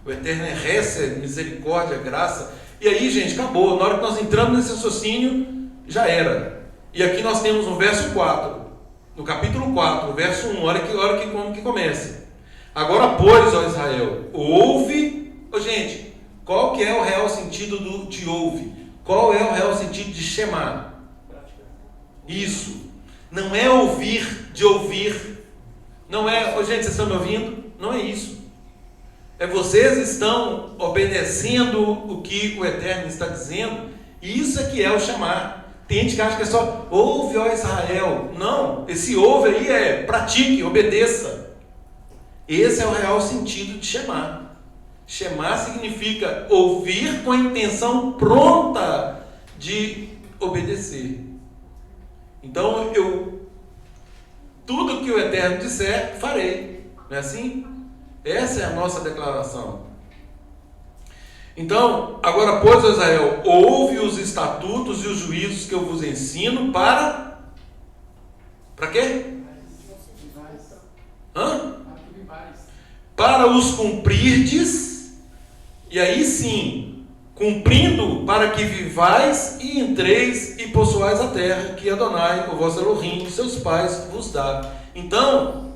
o Eterno é Hesed, misericórdia, graça. E aí, gente, acabou. Na hora que nós entramos nesse raciocínio, já era. E aqui nós temos no verso 4, no capítulo 4, verso 1, olha como que começa. Agora, pois, ó Israel, ouve. Gente, qual que é o real sentido de ouve? Qual é o real sentido de Shema? Isso. Não é ouvir de ouvir. Não é, gente, vocês estão me ouvindo? Não é isso. É vocês estão obedecendo o que o Eterno está dizendo. E isso é que é o chamar. Tem gente que acha que é só ouve, ó Israel. Não, esse ouve aí é pratique, obedeça. Esse é o real sentido de Shema. Shema significa ouvir com a intenção pronta de obedecer. Então, tudo que o Eterno disser, farei. Não é assim? Essa é a nossa declaração. Então, agora, pois, ó Israel, ouve os estatutos e os juízos que eu vos ensino para quê? Para os cumprirdes, e aí sim, cumprindo, para que vivais e entreis e possuais a terra que Adonai, o vosso Elohim, seus pais vos dá. Então,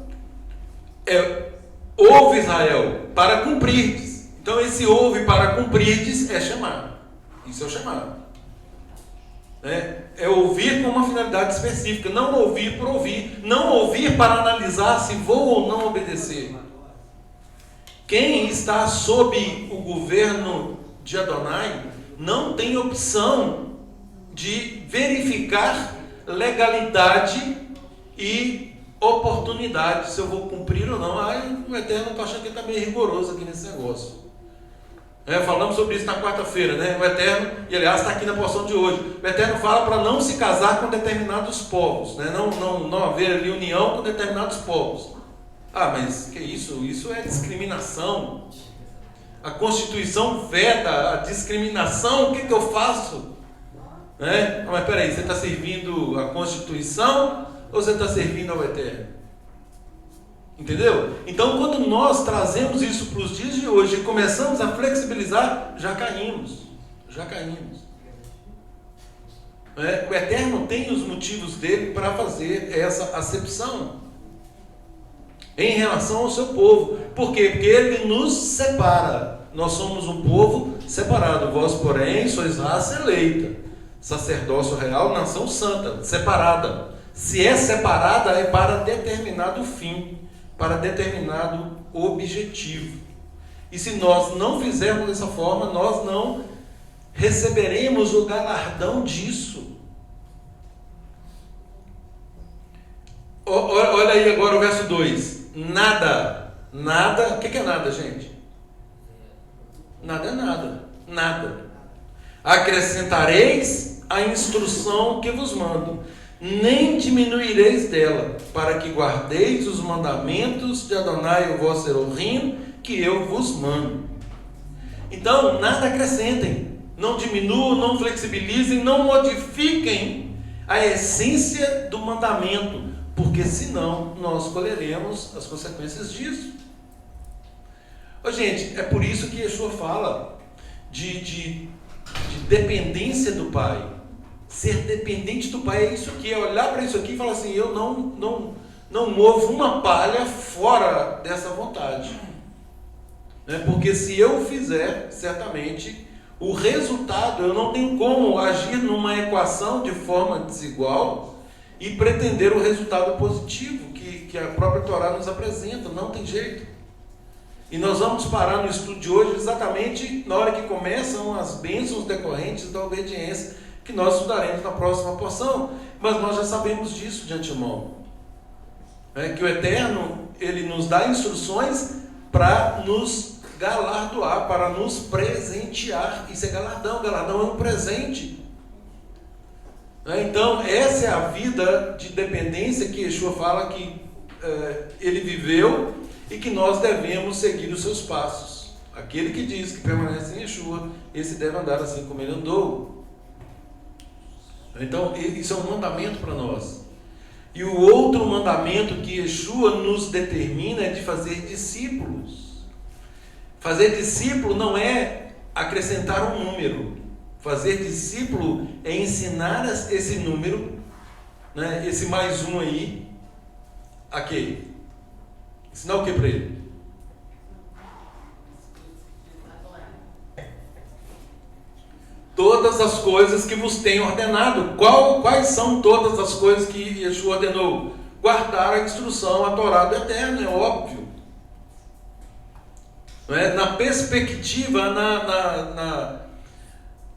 ouve Israel, para cumprirdes. Então esse ouve para cumprirdes é chamar. Isso é o chamar. É ouvir com uma finalidade específica, não ouvir por ouvir, não ouvir para analisar se vou ou não obedecer. Quem está sob o governo de Adonai não tem opção de verificar legalidade e oportunidade, se eu vou cumprir ou não. O Eterno está achando que ele está meio rigoroso aqui nesse negócio. Falamos sobre isso na quarta-feira, né? O Eterno, e aliás está aqui na porção de hoje, o Eterno fala para não se casar com determinados povos, né? Não haver ali união com determinados povos. Mas que isso? Isso é discriminação. A Constituição veda a discriminação. O que eu faço? Mas peraí, você está servindo a Constituição ou você está servindo ao Eterno? Entendeu? Então, quando nós trazemos isso para os dias de hoje e começamos a flexibilizar, já caímos. O Eterno tem os motivos dele para fazer essa acepção em relação ao seu povo. Por quê? Porque ele nos separa. Nós somos um povo separado. Vós, porém, sois raça eleita, sacerdócio real, nação santa, separada. Se é separada, é para determinado fim, para determinado objetivo. E se nós não fizermos dessa forma, nós não receberemos o galardão disso. Olha aí agora o verso 2. Nada. O que é nada, gente? Nada é nada. Acrescentareis a instrução que vos mando, nem diminuireis dela, para que guardeis os mandamentos de Adonai, o vosso Elohim, que eu vos mando. Então, nada acrescentem, não diminuam, não flexibilizem, não modifiquem a essência do mandamento, porque senão nós colheremos as consequências disso. Gente, é por isso que Yeshua fala de dependência do Pai. Ser dependente do Pai é isso aqui, é olhar para isso aqui e falar assim: eu não movo uma palha fora dessa vontade. Porque se eu fizer, certamente, o resultado, eu não tenho como agir numa equação de forma desigual e pretender o resultado positivo que a própria Torá nos apresenta. Não tem jeito. E nós vamos parar no estudo de hoje exatamente na hora que começam as bênçãos decorrentes da obediência, que nós estudaremos na próxima porção. Mas nós já sabemos disso de antemão. Que o Eterno, ele nos dá instruções para nos galardoar, para nos presentear. Isso é galardão. Galardão é um presente. Então, essa é a vida de dependência que Yeshua fala que ele viveu e que nós devemos seguir os seus passos. Aquele que diz que permanece em Yeshua, esse deve andar assim como ele andou. Então, isso é um mandamento para nós. E o outro mandamento que Yeshua nos determina é de fazer discípulos. Fazer discípulo não é acrescentar um número. Fazer discípulo é ensinar esse número, né, esse mais um aí, a quê? Ensinar o que para ele? Todas as coisas que vos tenho ordenado. Quais são todas as coisas que Yeshua ordenou? Guardar a instrução, a Torá do Eterno, é óbvio. Não é? Na perspectiva,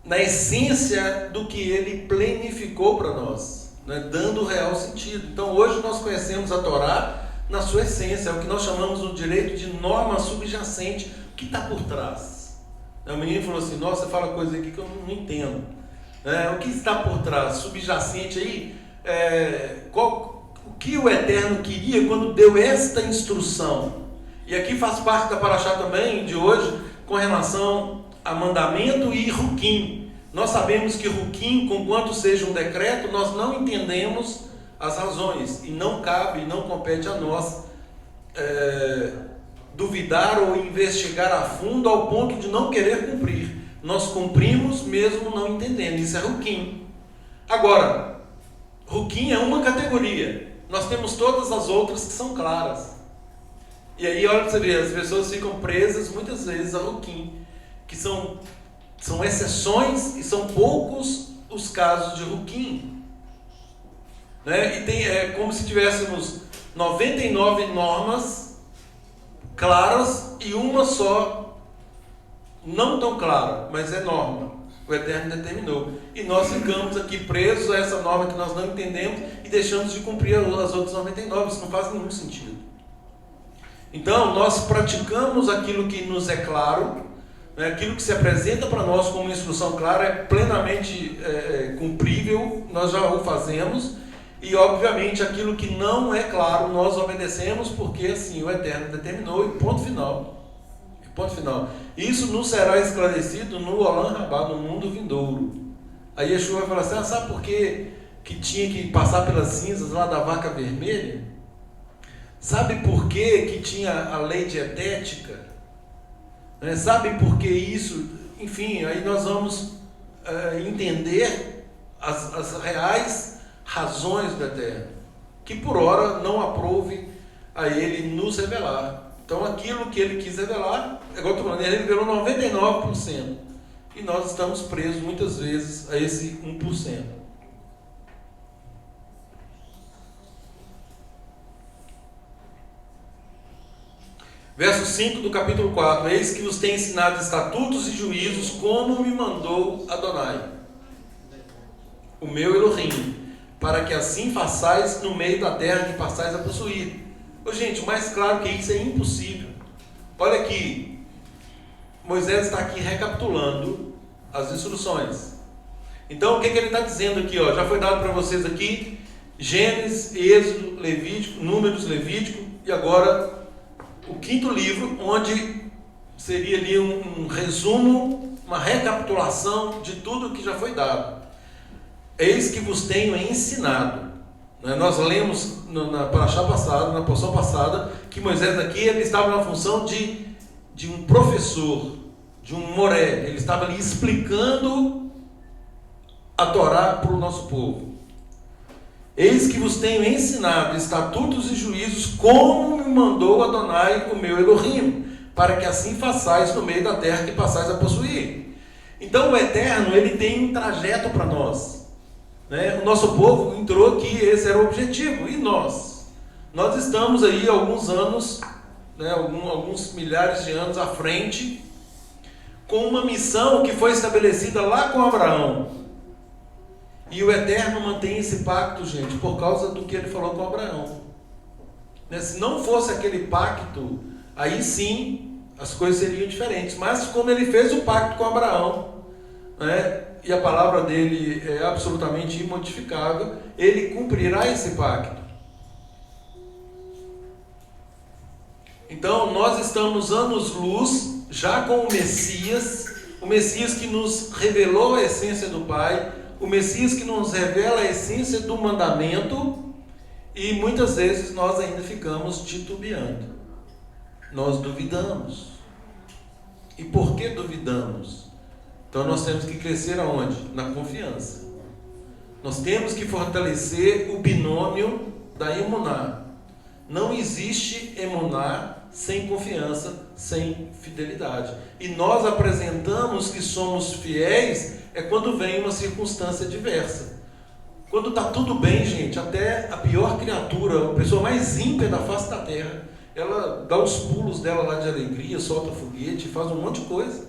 na essência do que ele planificou para nós, né? Dando o real sentido. Então hoje nós conhecemos a Torá na sua essência, é o que nós chamamos no direito de norma subjacente. O que está por trás? O menino falou assim: nossa, você fala coisa aqui que eu não entendo. O que está por trás? Subjacente aí, o que o Eterno queria quando deu esta instrução? E aqui faz parte da paraxá também de hoje, com relação a mandamento e ruquim. Nós sabemos que ruquim, conquanto seja um decreto, nós não entendemos as razões, e não cabe, não compete a nós duvidar ou investigar a fundo ao ponto de não querer cumprir. Nós cumprimos mesmo não entendendo. Isso é ruquim. Agora, ruquim é uma categoria. Nós temos todas as outras que são claras. E aí, olha para você ver, as pessoas ficam presas muitas vezes a ruquim, que são exceções e são poucos os casos de ruquim. Né? E é como se tivéssemos 99 normas claras e uma só não tão clara, mas é norma. O Eterno determinou. E nós ficamos aqui presos a essa norma que nós não entendemos e deixamos de cumprir as outras 99. Isso não faz nenhum sentido. Então, nós praticamos aquilo que nos é claro, né? Aquilo que se apresenta para nós como instrução clara é plenamente cumprível, nós já o fazemos. E, obviamente, aquilo que não é claro, nós obedecemos, porque assim o Eterno determinou, e ponto final. E ponto final. Isso nos será esclarecido no Olam Rabá, no mundo vindouro. Aí Yeshua vai falar assim: sabe por que tinha que passar pelas cinzas lá da vaca vermelha? Sabe por que tinha a lei dietética? Sabe por que isso? Enfim, aí nós vamos entender as reais razões do Eterno, que por ora não aprove a ele nos revelar. Então aquilo que ele quis revelar, igual eu estou falando, ele revelou 99%, e nós estamos presos muitas vezes a esse 1%. Verso 5 do capítulo 4: eis que vos tenho ensinado estatutos e juízos, como me mandou Adonai, o meu Elohim, para que assim façais no meio da terra que passais a possuir. Gente, o mais claro que isso é impossível. Olha aqui, Moisés está aqui recapitulando as instruções. Então, o que ele está dizendo aqui? Já foi dado para vocês aqui Gênesis, Êxodo, Levítico, Números, Levítico, e agora o quinto livro, onde seria ali um resumo, uma recapitulação de tudo que já foi dado. Eis que vos tenho ensinado. Nós lemos na paraxá passada, na porção passada, que Moisés aqui ele estava na função de um professor, de um moré. Ele estava ali explicando a Torá para o nosso povo. Eis que vos tenho ensinado estatutos e juízos, como me mandou Adonai, o meu Elohim, para que assim façais no meio da terra que passais a possuir. Então o Eterno ele tem um trajeto para nós. O nosso povo entrou que esse era o objetivo. E nós estamos aí alguns anos, alguns milhares de anos à frente, com uma missão que foi estabelecida lá com Abraão. E o Eterno mantém esse pacto, gente, por causa do que ele falou com Abraão. Se não fosse aquele pacto, aí sim as coisas seriam diferentes. Mas como ele fez o pacto com Abraão, e a palavra dele é absolutamente imodificável, ele cumprirá esse pacto. Então nós estamos anos-luz já com o Messias que nos revelou a essência do Pai, o Messias que nos revela a essência do mandamento, E muitas vezes nós ainda ficamos titubeando. Nós duvidamos. E por que duvidamos? Então nós temos que crescer aonde? Na confiança. Nós temos que fortalecer o binômio da emuná. Não existe emuná sem confiança, sem fidelidade. E nós apresentamos que somos fiéis quando vem uma circunstância diversa. Quando está tudo bem, gente, até a pior criatura, a pessoa mais ímpia da face da terra, ela dá os pulos dela lá de alegria, solta foguete, faz um monte de coisa,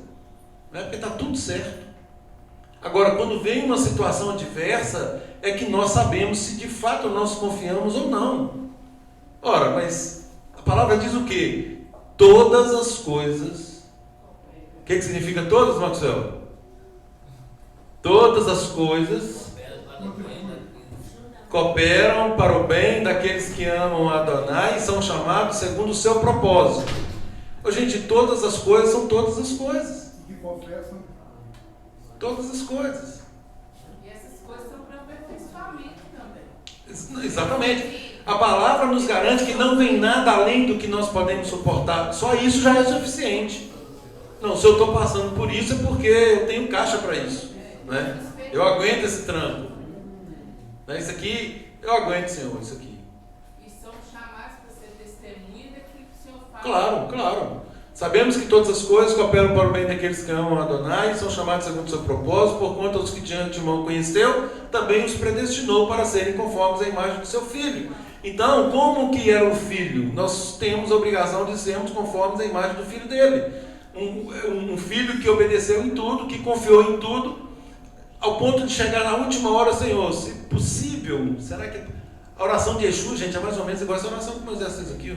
né? Porque está tudo certo. Agora, quando vem uma situação adversa, é que nós sabemos se de fato nós confiamos ou não. Ora, mas a palavra diz o quê? Todas as coisas. O que significa todas, Maxwell? Todas as coisas cooperam para o bem daqueles que amam a Adonai e são chamados segundo o seu propósito. Ô, gente, todas as coisas são todas as coisas. Que confessam. Todas as coisas. E essas coisas são para aperfeiçoamento também. Exatamente. A palavra nos garante que não vem nada além do que nós podemos suportar. Só isso já é suficiente. Não, se eu estou passando por isso é porque eu tenho caixa para isso, né? Eu aguento esse tranco. Isso aqui, eu aguento, Senhor, isso aqui. E são chamados para ser testemunha daquilo que o Senhor fala. Claro, claro. Sabemos que todas as coisas cooperam para o bem daqueles que amam a Adonai e são chamados segundo o seu propósito, por quanto aos que de antemão conheceu, também os predestinou para serem conformes à imagem do seu Filho. Então, como que era o Filho? Nós temos a obrigação de sermos conformes à imagem do Filho dele. Um filho que obedeceu em tudo, que confiou em tudo, ao ponto de chegar na última hora, Senhor, se possível, será que a oração de Yeshua, gente, é mais ou menos igual essa oração que Moisés fez aqui,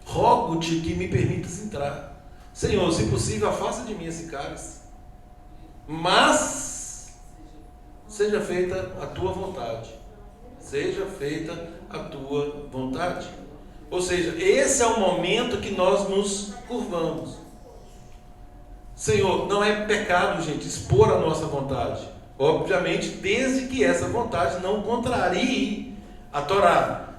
rogo-te que me permitas entrar. Senhor, se possível, afasta de mim esse cálice, mas seja feita a tua vontade. Seja feita a tua vontade. Ou seja, esse é o momento que nós nos curvamos. Senhor, não é pecado, gente, expor a nossa vontade. Obviamente, desde que essa vontade não contrarie a Torá.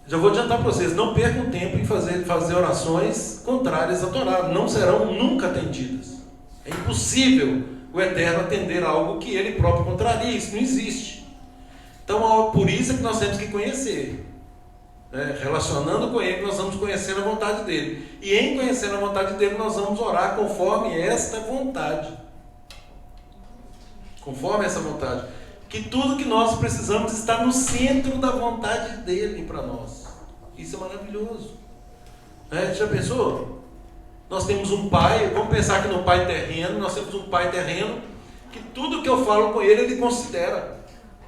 Já vou adiantar para vocês, não percam tempo em fazer orações contrárias à Torá. Não serão nunca atendidas. É impossível o Eterno atender algo que Ele próprio contraria. Isso não existe. Então, por isso é que nós temos que conhecer. Relacionando com Ele, nós vamos conhecer a vontade dEle. E em conhecer a vontade dEle, nós vamos orar conforme esta vontade. Conforme essa vontade. Que tudo que nós precisamos está no centro da vontade dEle para nós. Isso é maravilhoso. Já pensou? Nós temos um pai, vamos pensar que no pai terreno, nós temos um pai terreno, que tudo que eu falo com ele, ele considera.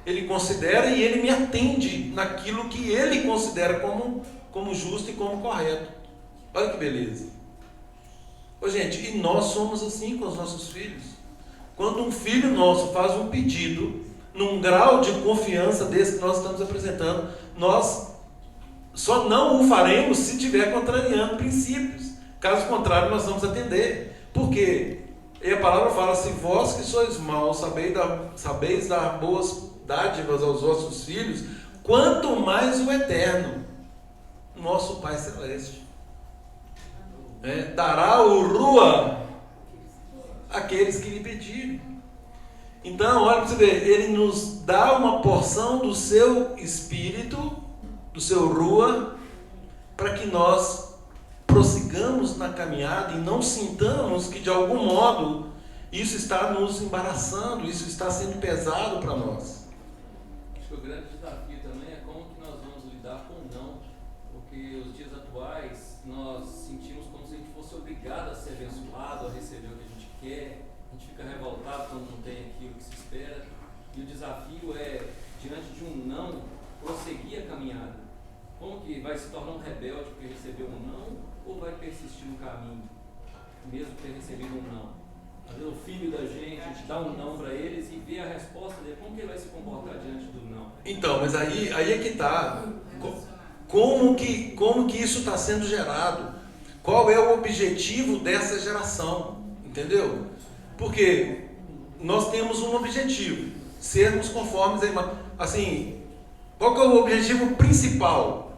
Ele considera e ele me atende naquilo que ele considera como justo e como correto. Olha que beleza. Ô, gente, e nós somos assim com os nossos filhos. Quando um filho nosso faz um pedido, num grau de confiança desse que nós estamos apresentando, nós só não o faremos se estiver contrariando princípios. Caso contrário, nós vamos atender. Por quê? E a palavra fala, se vós que sois maus, sabeis dar boas dádivas aos vossos filhos, quanto mais o Eterno, nosso Pai Celeste, dará o Rua àqueles que lhe pedirem. Então, olha para você ver, Ele nos dá uma porção do seu Espírito, do seu Rua, para que nós prossigamos na caminhada e não sintamos que de algum modo isso está nos embaraçando, isso está sendo pesado para nós. Acho que o grande desafio também é como que nós vamos lidar com o não, porque os dias atuais nós sentimos como se a gente fosse obrigado a ser abençoado, a receber o que a gente quer, a gente fica revoltado quando não tem aquilo que se espera, e o desafio é, diante de um não, prosseguir a caminhada. Como que vai se tornar um rebelde porque recebeu um não, ou vai persistir no caminho, mesmo ter recebido um não? Às vezes o filho da gente, a gente dá um não para eles e vê a resposta dele, como que ele vai se comportar diante do não? Então, mas aí é que está. Como que isso está sendo gerado? Qual é o objetivo dessa geração? Entendeu? Porque nós temos um objetivo, sermos conformes a imagem. Assim, Qual que é o objetivo principal?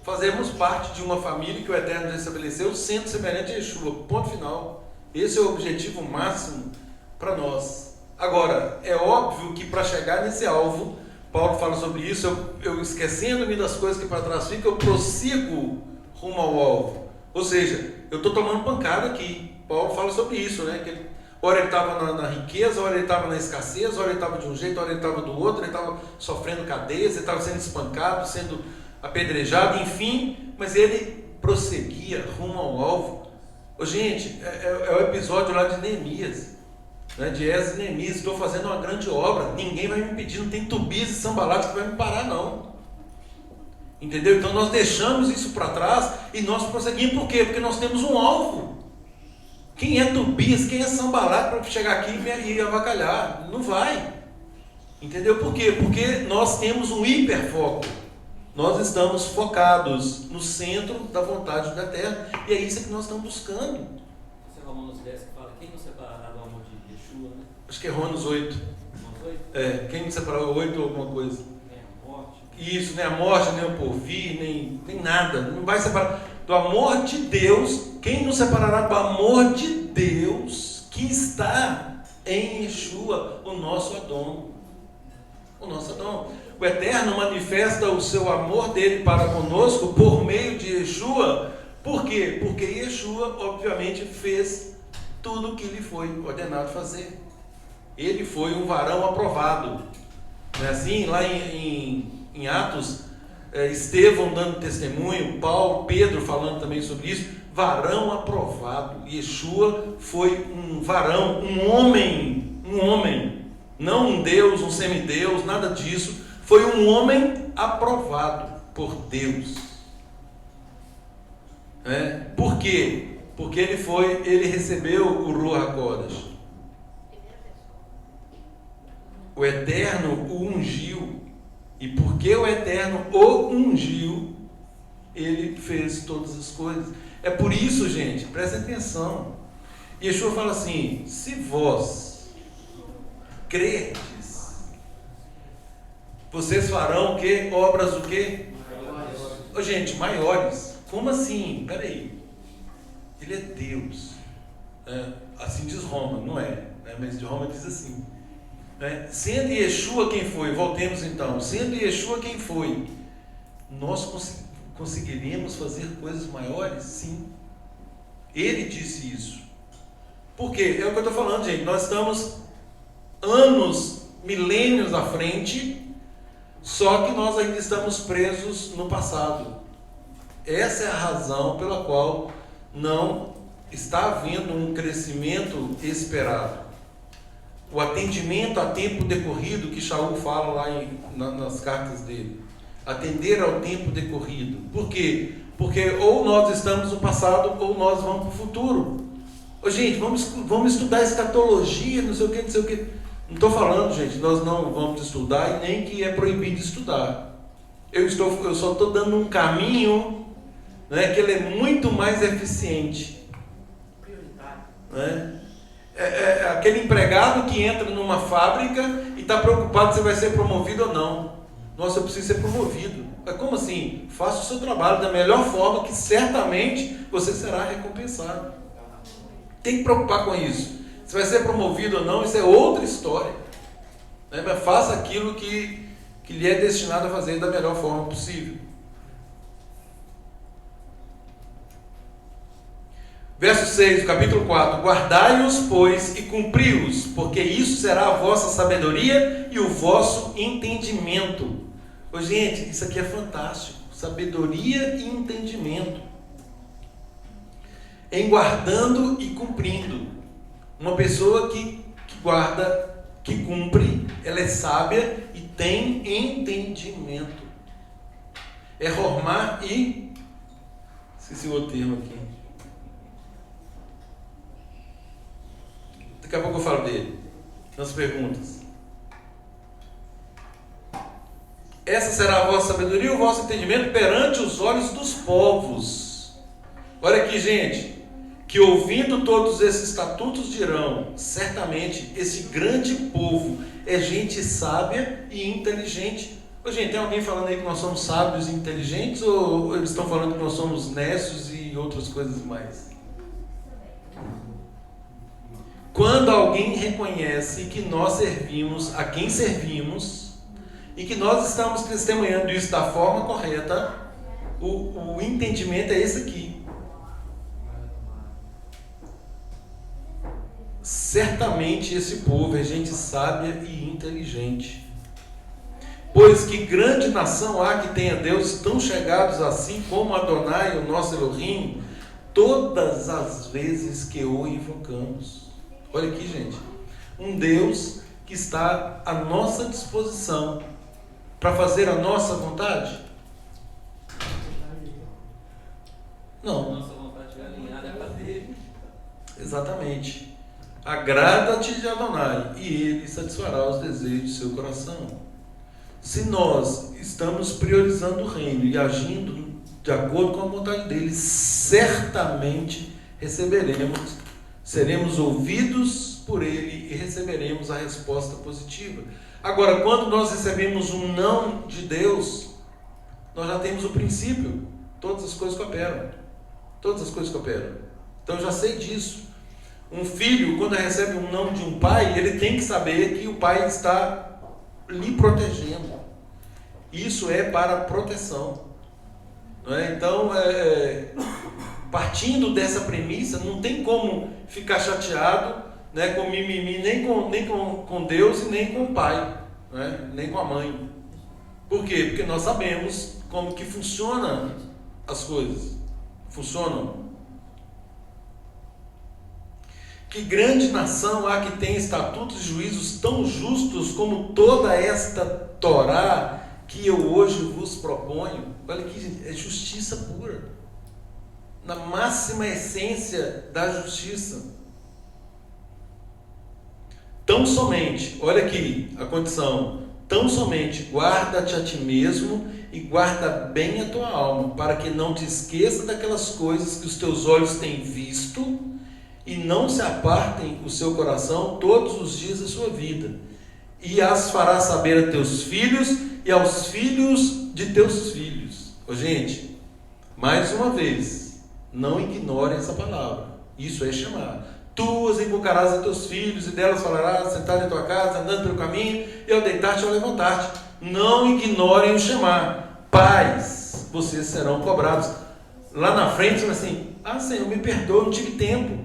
Fazermos parte de uma família que o Eterno já estabeleceu, sendo semelhante a Yeshua. Ponto final. Esse é o objetivo máximo para nós. Agora, é óbvio que para chegar nesse alvo, Paulo fala sobre isso, eu esquecendo-me das coisas que para trás ficam, eu prossigo rumo ao alvo. Ou seja, eu estou tomando pancada aqui. Paulo fala sobre isso, né? Que ele, ora ele estava na riqueza, ora ele estava na escassez, ora ele estava de um jeito, ora ele estava do outro, ele estava sofrendo cadeias, ele estava sendo espancado, sendo apedrejado, enfim, mas ele prosseguia rumo ao alvo. Ô, gente, é o episódio lá de Neemias, né? De Esdras e Neemias. Estou fazendo uma grande obra, ninguém vai me impedir, não tem Tobias e Sanbalate que vai me parar, não. Entendeu? Então nós deixamos isso para trás e nós prosseguimos. Por quê? Porque nós temos um alvo. Quem é Tobias, quem é Sanbalate para chegar aqui e avacalhar? Não vai. Entendeu? Por quê? Porque nós temos um hiperfoco. Nós estamos focados no centro da vontade da terra. E é isso que nós estamos buscando. Esse é Romanos 10 que fala, quem nos separará do amor de Yeshua, né? Acho que é Romanos 8. Romanos 8? Quem nos separou 8 ou alguma coisa. Nem a morte. Isso, nem a morte, nem o porvir, nem nada. Não vai separar. Do amor de Deus, quem nos separará do amor de Deus que está em Yeshua, o nosso Adão. O nosso Adão. O Eterno manifesta o seu amor dele para conosco por meio de Yeshua. Por quê? Porque Yeshua, obviamente, fez tudo o que lhe foi ordenado fazer. Ele foi um varão aprovado. Não é assim? Lá em Atos, Estevão dando testemunho, Paulo, Pedro falando também sobre isso. Varão aprovado. Yeshua foi um varão, um homem, não um Deus, um semideus, nada disso. Foi um homem aprovado por Deus. Por quê? Porque ele recebeu o Ruach HaKodesh. O Eterno o ungiu. E porque o Eterno o ungiu, ele fez todas as coisas. É por isso, gente, prestem atenção. Yeshua fala assim: se vós crerdes, vocês farão o quê? Obras o quê? Maiores. Ô, gente, maiores. Como assim? Peraí. Ele é Deus. Assim diz Roma, não é? Mas de Roma diz assim. Sendo Yeshua quem foi, voltemos então. Sendo Yeshua quem foi, nós conseguiríamos fazer coisas maiores? Sim. Ele disse isso. Por quê? É o que eu estou falando, gente. Nós estamos anos, milênios à frente. Só que nós ainda estamos presos no passado. Essa é a razão pela qual não está havendo um crescimento esperado. O atendimento a tempo decorrido, que Shaul fala lá nas cartas dele. Atender ao tempo decorrido. Por quê? Porque ou nós estamos no passado ou nós vamos para o futuro. Ô, gente, vamos estudar escatologia, não sei o que. Não estou falando, gente, nós não vamos estudar e nem que é proibido estudar. Eu só estou dando um caminho, né, que ele é muito mais eficiente. Prioritário. Né? É aquele empregado que entra numa fábrica e está preocupado se vai ser promovido ou não. Nossa, eu preciso ser promovido. Como assim? Faça o seu trabalho da melhor forma que certamente você será recompensado. Tem que preocupar com isso. Se vai ser promovido ou não, isso é outra história. Mas faça aquilo que lhe é destinado a fazer da melhor forma possível. Verso 6 do capítulo 4. Guardai-os, pois, e cumpri-os, porque isso será a vossa sabedoria e o vosso entendimento. Ô, gente, isso aqui é fantástico. Sabedoria e entendimento. Em guardando e cumprindo. Uma pessoa que guarda, que cumpre, ela é sábia e tem entendimento. É hormar e... esqueci o outro termo aqui. Daqui a pouco eu falo dele. Nas perguntas. Essa será a vossa sabedoria e o vosso entendimento perante os olhos dos povos. Olha aqui, gente. Que ouvindo todos esses estatutos dirão, certamente esse grande povo é gente sábia e inteligente. Ô, gente, tem alguém falando aí que nós somos sábios e inteligentes, ou eles estão falando que nós somos nécios e outras coisas mais? Quando alguém reconhece que nós servimos a quem servimos e que nós estamos testemunhando isso da forma correta, o entendimento é esse aqui. Certamente esse povo é gente sábia e inteligente. Pois que grande nação há que tenha Deus tão chegados assim como Adonai, o nosso Elohim, todas as vezes que o invocamos. Olha aqui, gente. Um Deus que está à nossa disposição para fazer a nossa vontade? Não. Nossa vontade é alinhada com a dele. Exatamente. Agrada-te de Adonai, e ele satisfará os desejos do seu coração. Se nós estamos priorizando o reino e agindo de acordo com a vontade dele, certamente seremos ouvidos por ele e receberemos a resposta positiva. Agora, quando nós recebemos um não de Deus, nós já temos o princípio. Todas as coisas cooperam. Todas as coisas cooperam. Então eu já sei disso. Um filho, quando recebe um não de um pai, ele tem que saber que o pai está lhe protegendo. Isso é para proteção. Não é? Então, partindo dessa premissa, não tem como ficar chateado, né, com mimimi, nem com Deus e nem com o pai, né, nem com a mãe. Por quê? Porque nós sabemos como que funcionam as coisas. Funcionam. Que grande nação há que tem estatutos e juízos tão justos como toda esta Torá que eu hoje vos proponho. Olha que é justiça pura, na máxima essência da justiça. Tão somente, olha aqui a condição, tão somente guarda-te a ti mesmo e guarda bem a tua alma, para que não te esqueça daquelas coisas que os teus olhos têm visto e não se apartem o seu coração todos os dias da sua vida, e as farás saber a teus filhos e aos filhos de teus filhos. Ô, gente, mais uma vez, não ignorem essa palavra. Isso é chamar. Tu as invocarás a teus filhos, e delas falarás, sentado em tua casa, andando pelo caminho, e ao deitar-te e ao levantar-te. Não ignorem o chamar. Pais, vocês serão cobrados. Lá na frente, assim, Senhor, me perdoa, não tive tempo.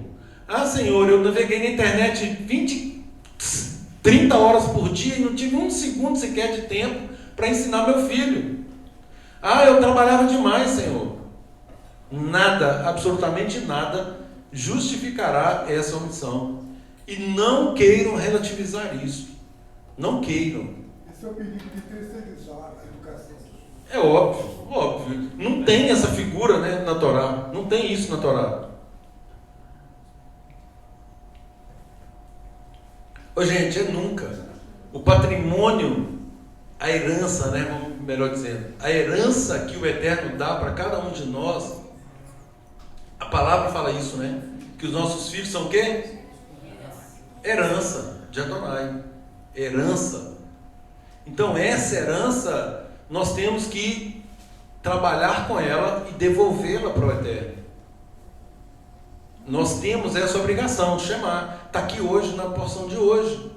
Senhor, eu naveguei na internet 20, 30 horas por dia e não tive um segundo sequer de tempo para ensinar meu filho. Eu trabalhava demais, Senhor. Nada, absolutamente nada, justificará essa omissão. E não queiram relativizar isso. Não queiram. Esse é o perigo de terceirizar a educação. É óbvio, óbvio. Não tem essa figura, né, na Torá. Não tem isso na Torá. Ô, gente, é nunca. O patrimônio, a herança, né, melhor dizendo, a herança que o Eterno dá para cada um de nós, a palavra fala isso, né? Que os nossos filhos são o quê? Herança de Adonai. Herança. Então, essa herança, nós temos que trabalhar com ela e devolvê-la para o Eterno. Nós temos essa obrigação, chamar. Está aqui hoje, na porção de hoje.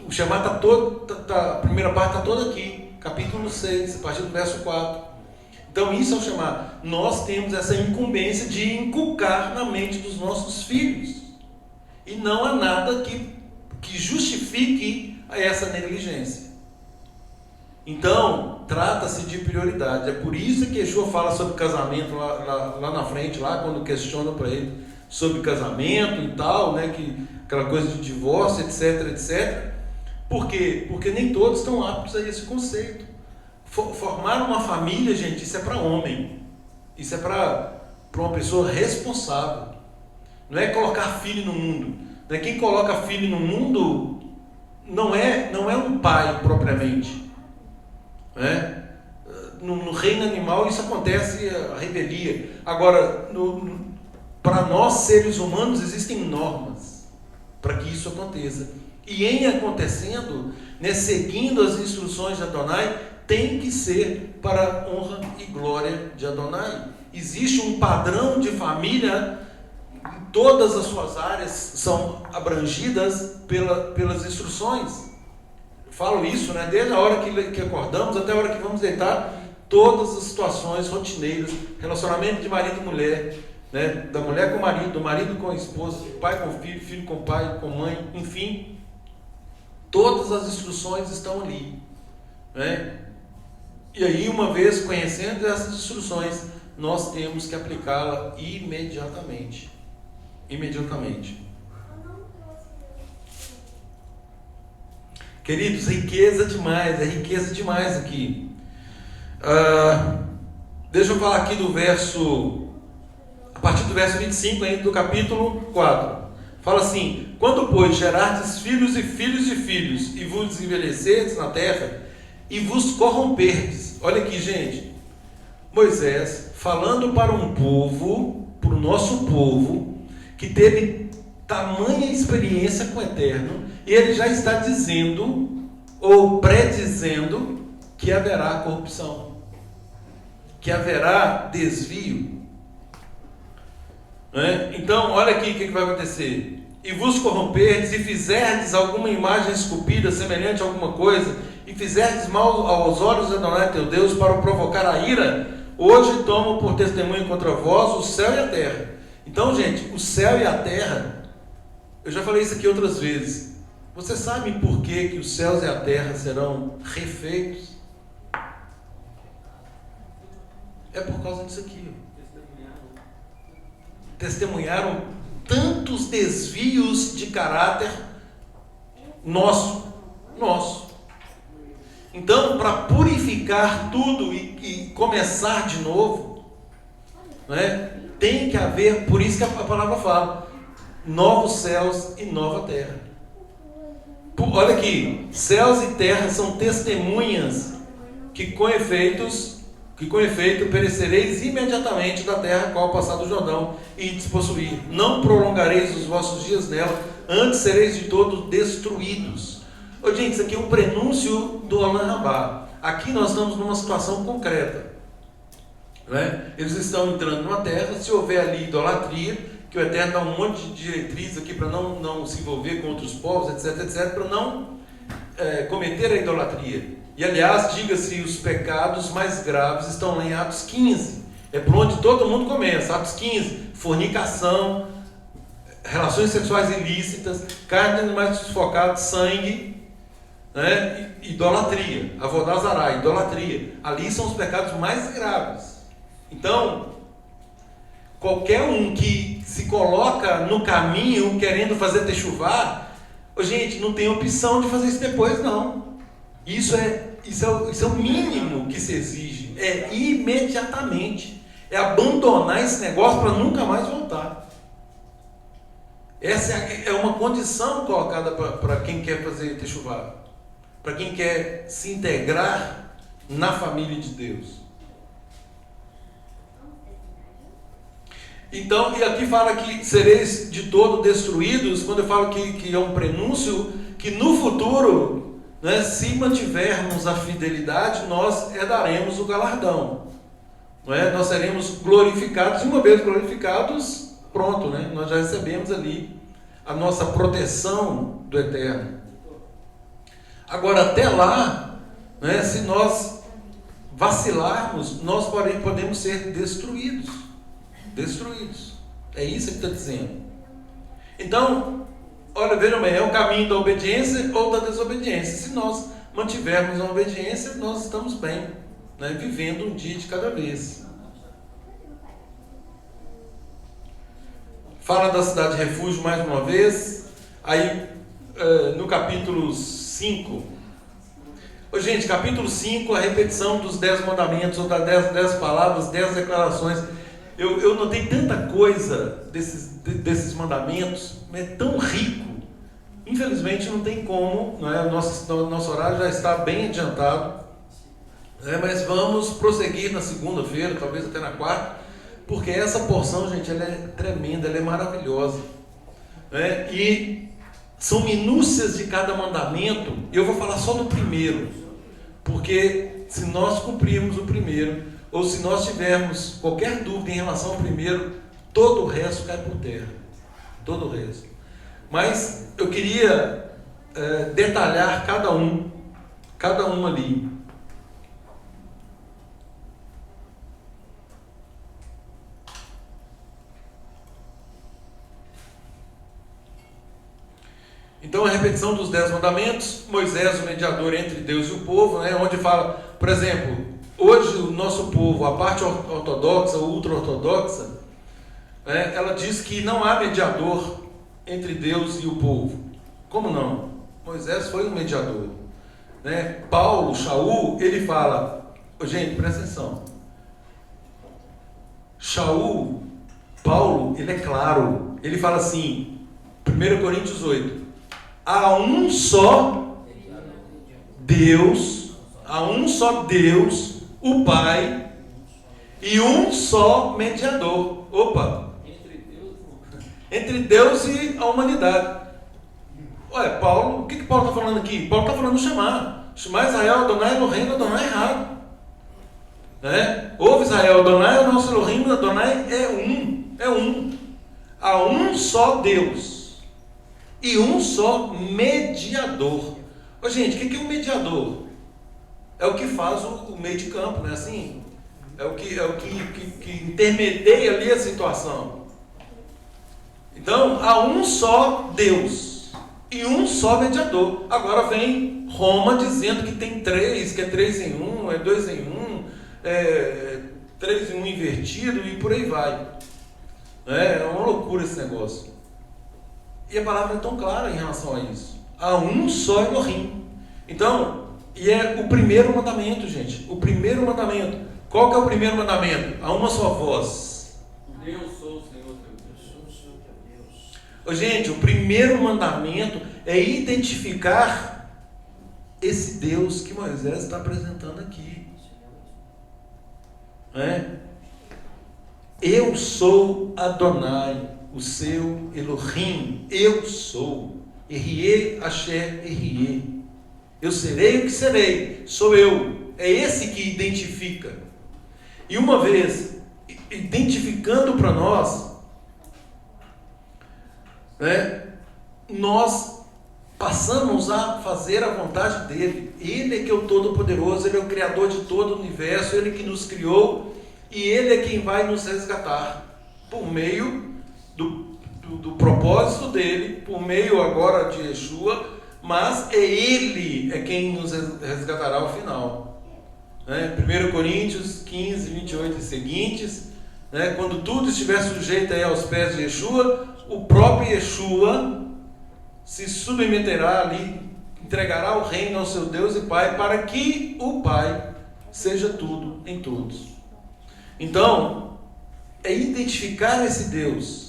O chamar está todo, a primeira parte está toda aqui. Capítulo 6, a partir do verso 4. Então isso é o chamar. Nós temos essa incumbência de inculcar na mente dos nossos filhos. E não há nada que justifique essa negligência. Então, trata-se de prioridade. É por isso que Yeshua fala sobre casamento lá na frente, lá quando questiona para ele sobre casamento e tal, né, aquela coisa de divórcio, etc, etc. Por quê? Porque nem todos estão aptos a esse conceito. Formar uma família, gente, isso é para homem. Isso é para uma pessoa responsável. Não é colocar filho no mundo. Não é quem coloca filho no mundo não é um pai propriamente. Né? No reino animal isso acontece, a rebelia. Agora, para nós seres humanos existem normas para que isso aconteça. E em acontecendo, né, seguindo as instruções de Adonai, tem que ser para a honra e glória de Adonai. Existe um padrão de família, todas as suas áreas são abrangidas pelas instruções. Eu falo isso, né? Desde a hora que acordamos até a hora que vamos deitar, todas as situações rotineiras, relacionamento de marido e mulher, né? Da mulher com o marido, do marido com a esposa, pai com o filho, filho com o pai, com a mãe, enfim, todas as instruções estão ali, né? E aí, uma vez conhecendo essas instruções, nós temos que aplicá-la imediatamente. Queridos, riqueza demais, é riqueza demais aqui. Deixa eu falar aqui a partir do verso 25 ainda do capítulo 4. Fala assim: quando, pois, gerardes filhos e filhos de filhos, e vos envelhecerdes na terra, e vos corromperdes. Olha aqui, gente. Moisés falando para um povo, para o nosso povo, que teve tamanha experiência com o Eterno, e ele já está dizendo, ou predizendo, que haverá corrupção, que haverá desvio. Então, olha aqui o que vai acontecer. E vos corromperdes, e fizerdes alguma imagem esculpida semelhante a alguma coisa, e fizerdes mal aos olhos de Adonai teu Deus, para o provocar a ira, hoje tomo por testemunho contra vós o céu e a terra. Então, gente, o céu e a terra, eu já falei isso aqui outras vezes. Vocês sabem por que os céus e a terra serão refeitos? É por causa disso aqui. Testemunharam tantos desvios de caráter nosso. Então, para purificar tudo e começar de novo, né, tem que haver, por isso que a palavra fala, novos céus e nova terra. Olha aqui, céus e terra são testemunhas que com efeito perecereis imediatamente da terra qual passar do Jordão e despossuir. Não prolongareis os vossos dias nela, antes sereis de todo destruídos. Gente, isso aqui é um prenúncio do Olam Rabá. Aqui nós estamos numa situação concreta, né? Eles estão entrando numa terra, se houver ali idolatria, que o Eterno dá um monte de diretrizes aqui para não se envolver com outros povos, etc, para não cometer a idolatria. E aliás, diga-se, os pecados mais graves estão lá em Atos 15. É por onde todo mundo começa. Atos 15, fornicação, relações sexuais ilícitas, carne de animais desfocados, sangue, né? Idolatria, avodazará, idolatria. Ali são os pecados mais graves. Então, qualquer um que se coloca no caminho querendo fazer techuvá, gente, não tem opção de fazer isso depois, não. Isso é o mínimo que se exige. É imediatamente. É abandonar esse negócio para nunca mais voltar. Essa é uma condição colocada para quem quer fazer techuvá, para quem quer se integrar na família de Deus. Então, e aqui fala que sereis de todo destruídos, quando eu falo que é um prenúncio, que no futuro, né, se mantivermos a fidelidade, nós herdaremos o galardão. Não é? Nós seremos glorificados, e uma vez glorificados, pronto, né? Nós já recebemos ali a nossa proteção do Eterno. Agora, até lá, né, se nós vacilarmos, nós podemos ser destruídos. É isso que está dizendo. Então, olha, vejam bem, é o caminho da obediência ou da desobediência. Se nós mantivermos a obediência, nós estamos bem, né, vivendo um dia de cada vez. Fala da cidade de refúgio mais uma vez. Aí, no capítulo 5. Gente, capítulo 5, a repetição dos 10 mandamentos, ou das 10 palavras, 10 declarações. Eu notei tanta coisa desses mandamentos, é tão rico. Infelizmente não tem como, não é? O nosso horário já está bem adiantado, né? Mas vamos prosseguir na segunda-feira, talvez até na quarta, porque essa porção, gente, ela é tremenda, ela é maravilhosa, né? E são minúcias de cada mandamento. Eu vou falar só do primeiro. Porque se nós cumprirmos o primeiro, ou se nós tivermos qualquer dúvida em relação ao primeiro, todo o resto cai por terra. Todo o resto. Mas eu queria detalhar cada um ali. Então, a repetição dos 10 mandamentos, Moisés, o mediador entre Deus e o povo, né, onde fala, por exemplo, hoje o nosso povo, a parte ortodoxa ou ultra-ortodoxa, né, ela diz que não há mediador entre Deus e o povo. Como não? Moisés foi um mediador. Né? Paulo, Shaul, ele fala, gente, presta atenção. Shaul, Paulo, ele é claro, ele fala assim, 1 Coríntios 8, há um só Deus, o Pai, e um só mediador. Opa! Entre Deus e a humanidade. Olha, Paulo, o que Paulo está falando aqui? Paulo está falando do Shema Israel, Adonai Elohim, Adonai errado. Ouve Israel, Adonai é o nosso Elohim, Adonai é um. Há um só Deus e um só mediador. Ô, gente, o que é um mediador? É o que faz o meio de campo, não é assim? É o que intermedia ali a situação. Então, há um só Deus e um só mediador. Agora vem Roma dizendo que tem três, que é 3 em 1, é 2 em 1, é 3 em 1 invertido e por aí vai. É uma loucura esse negócio. E a palavra é tão clara em relação a isso. Há um só Elohim. Então, e é o primeiro mandamento, gente. O primeiro mandamento. Qual que é o primeiro mandamento? Há uma só voz. Eu sou o Senhor teu Deus. Gente, o primeiro mandamento é identificar esse Deus que Moisés está apresentando aqui. Eu sou Adonai, o seu Elohim. Eu sou. Erie, Asher, Erie. Eu serei o que serei. Sou eu. É esse que identifica. E uma vez identificando para nós, nós passamos a fazer a vontade dele. Ele é que é o Todo-Poderoso, ele é o Criador de todo o universo, ele que nos criou e ele é quem vai nos resgatar por meio do propósito dele, por meio agora de Yeshua, mas ele é quem nos resgatará ao final. 1 Coríntios 15, 28 e seguintes, quando tudo estiver sujeito aí aos pés de Yeshua, o próprio Yeshua se submeterá ali, entregará o reino ao seu Deus e Pai, para que o Pai seja tudo em todos. Então, é identificar esse Deus.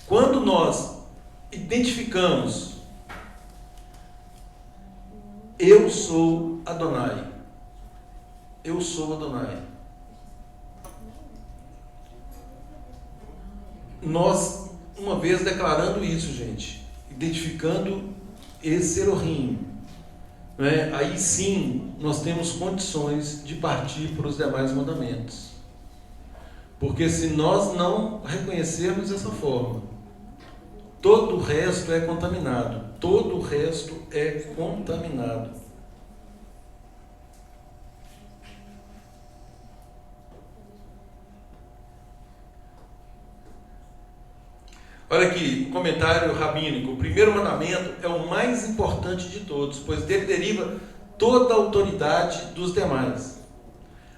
Quando nós identificamos, eu sou Adonai. Eu sou Adonai. Nós, uma vez declarando isso, gente, identificando esse Elohim, aí sim nós temos condições de partir para os demais mandamentos. Porque se nós não reconhecermos essa forma, todo o resto é contaminado. Todo o resto é contaminado. Olha aqui, um comentário rabínico. O primeiro mandamento é o mais importante de todos, pois dele deriva toda a autoridade dos demais.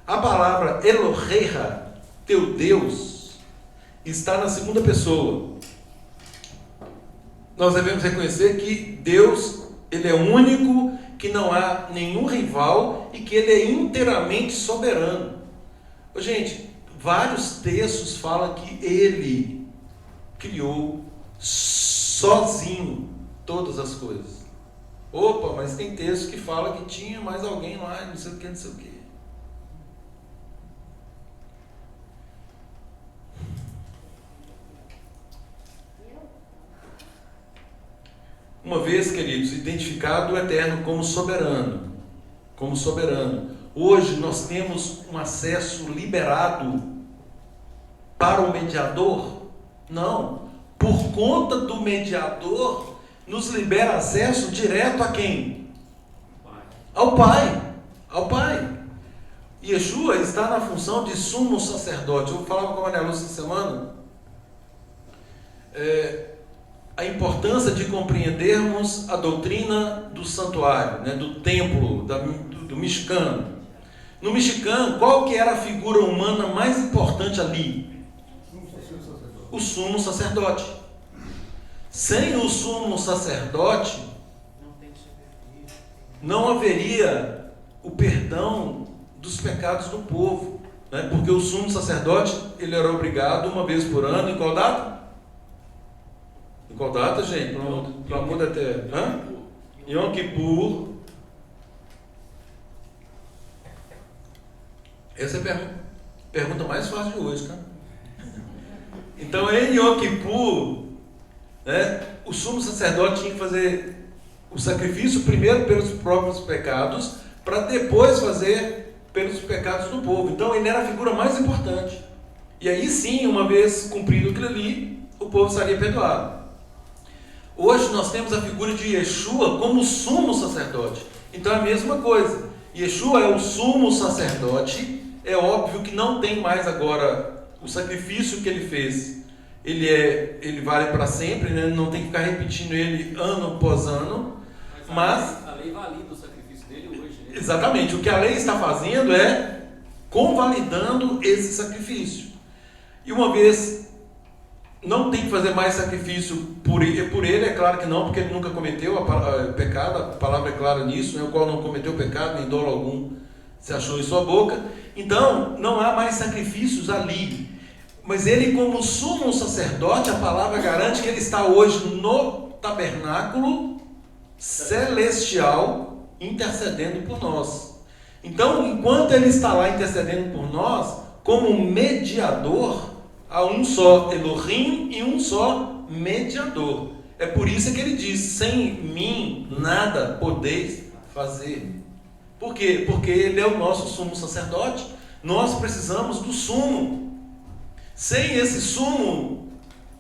A palavra Elohecha, teu Deus, está na segunda pessoa. Nós devemos reconhecer que Deus, ele é único, que não há nenhum rival e que ele é inteiramente soberano. Gente, vários textos falam que ele criou sozinho todas as coisas. Opa, mas tem texto que fala que tinha mais alguém lá, não sei o que, não sei o que. uma vez, queridos, identificado o Eterno como soberano. Como soberano. Hoje nós temos um acesso liberado para o mediador? Não. Por conta do mediador, nos libera acesso direto a quem? Ao Pai. Ao Pai. Yeshua está na função de sumo sacerdote. Eu falava com a Maria Lúcia essa semana a importância de compreendermos a doutrina do santuário, né, do templo, do Mishkan. No Mishkan, qual que era a figura humana mais importante ali? O sumo sacerdote. Sem o sumo sacerdote, não haveria o perdão dos pecados do povo, né? Porque o sumo sacerdote, ele era obrigado uma vez por ano, em qual data? Em qual data, gente? Pelo amor da terra. Yom Kippur. Essa é a pergunta mais fácil de hoje, cara. Então, em Yom Kippur, né, o sumo sacerdote tinha que fazer o sacrifício primeiro pelos próprios pecados, para depois fazer pelos pecados do povo. Então, ele era a figura mais importante. E aí sim, uma vez cumprido aquilo ali, o povo seria perdoado. Hoje nós temos a figura de Yeshua como sumo sacerdote. Então é a mesma coisa. Yeshua é o sumo sacerdote. É óbvio que não tem mais agora o sacrifício que ele fez. Ele vale para sempre, né? Não tem que ficar repetindo ele ano após ano. Mas a lei valida o sacrifício dele hoje, né? Exatamente. O que a lei está fazendo é convalidando esse sacrifício. E uma vez não tem que fazer mais sacrifício por ele, é claro que não, porque ele nunca cometeu pecado, a palavra é clara nisso, né? O qual não cometeu pecado, nem dolo algum se achou em sua boca. Então, não há mais sacrifícios ali. Mas ele, como sumo sacerdote, a palavra garante que ele está hoje no tabernáculo celestial, intercedendo por nós. Então, enquanto ele está lá intercedendo por nós, como mediador, há um só Elohim e um só mediador. É por isso que ele diz: sem mim nada podeis fazer. Por quê? Porque ele é o nosso sumo sacerdote. Nós precisamos do sumo. Sem esse sumo,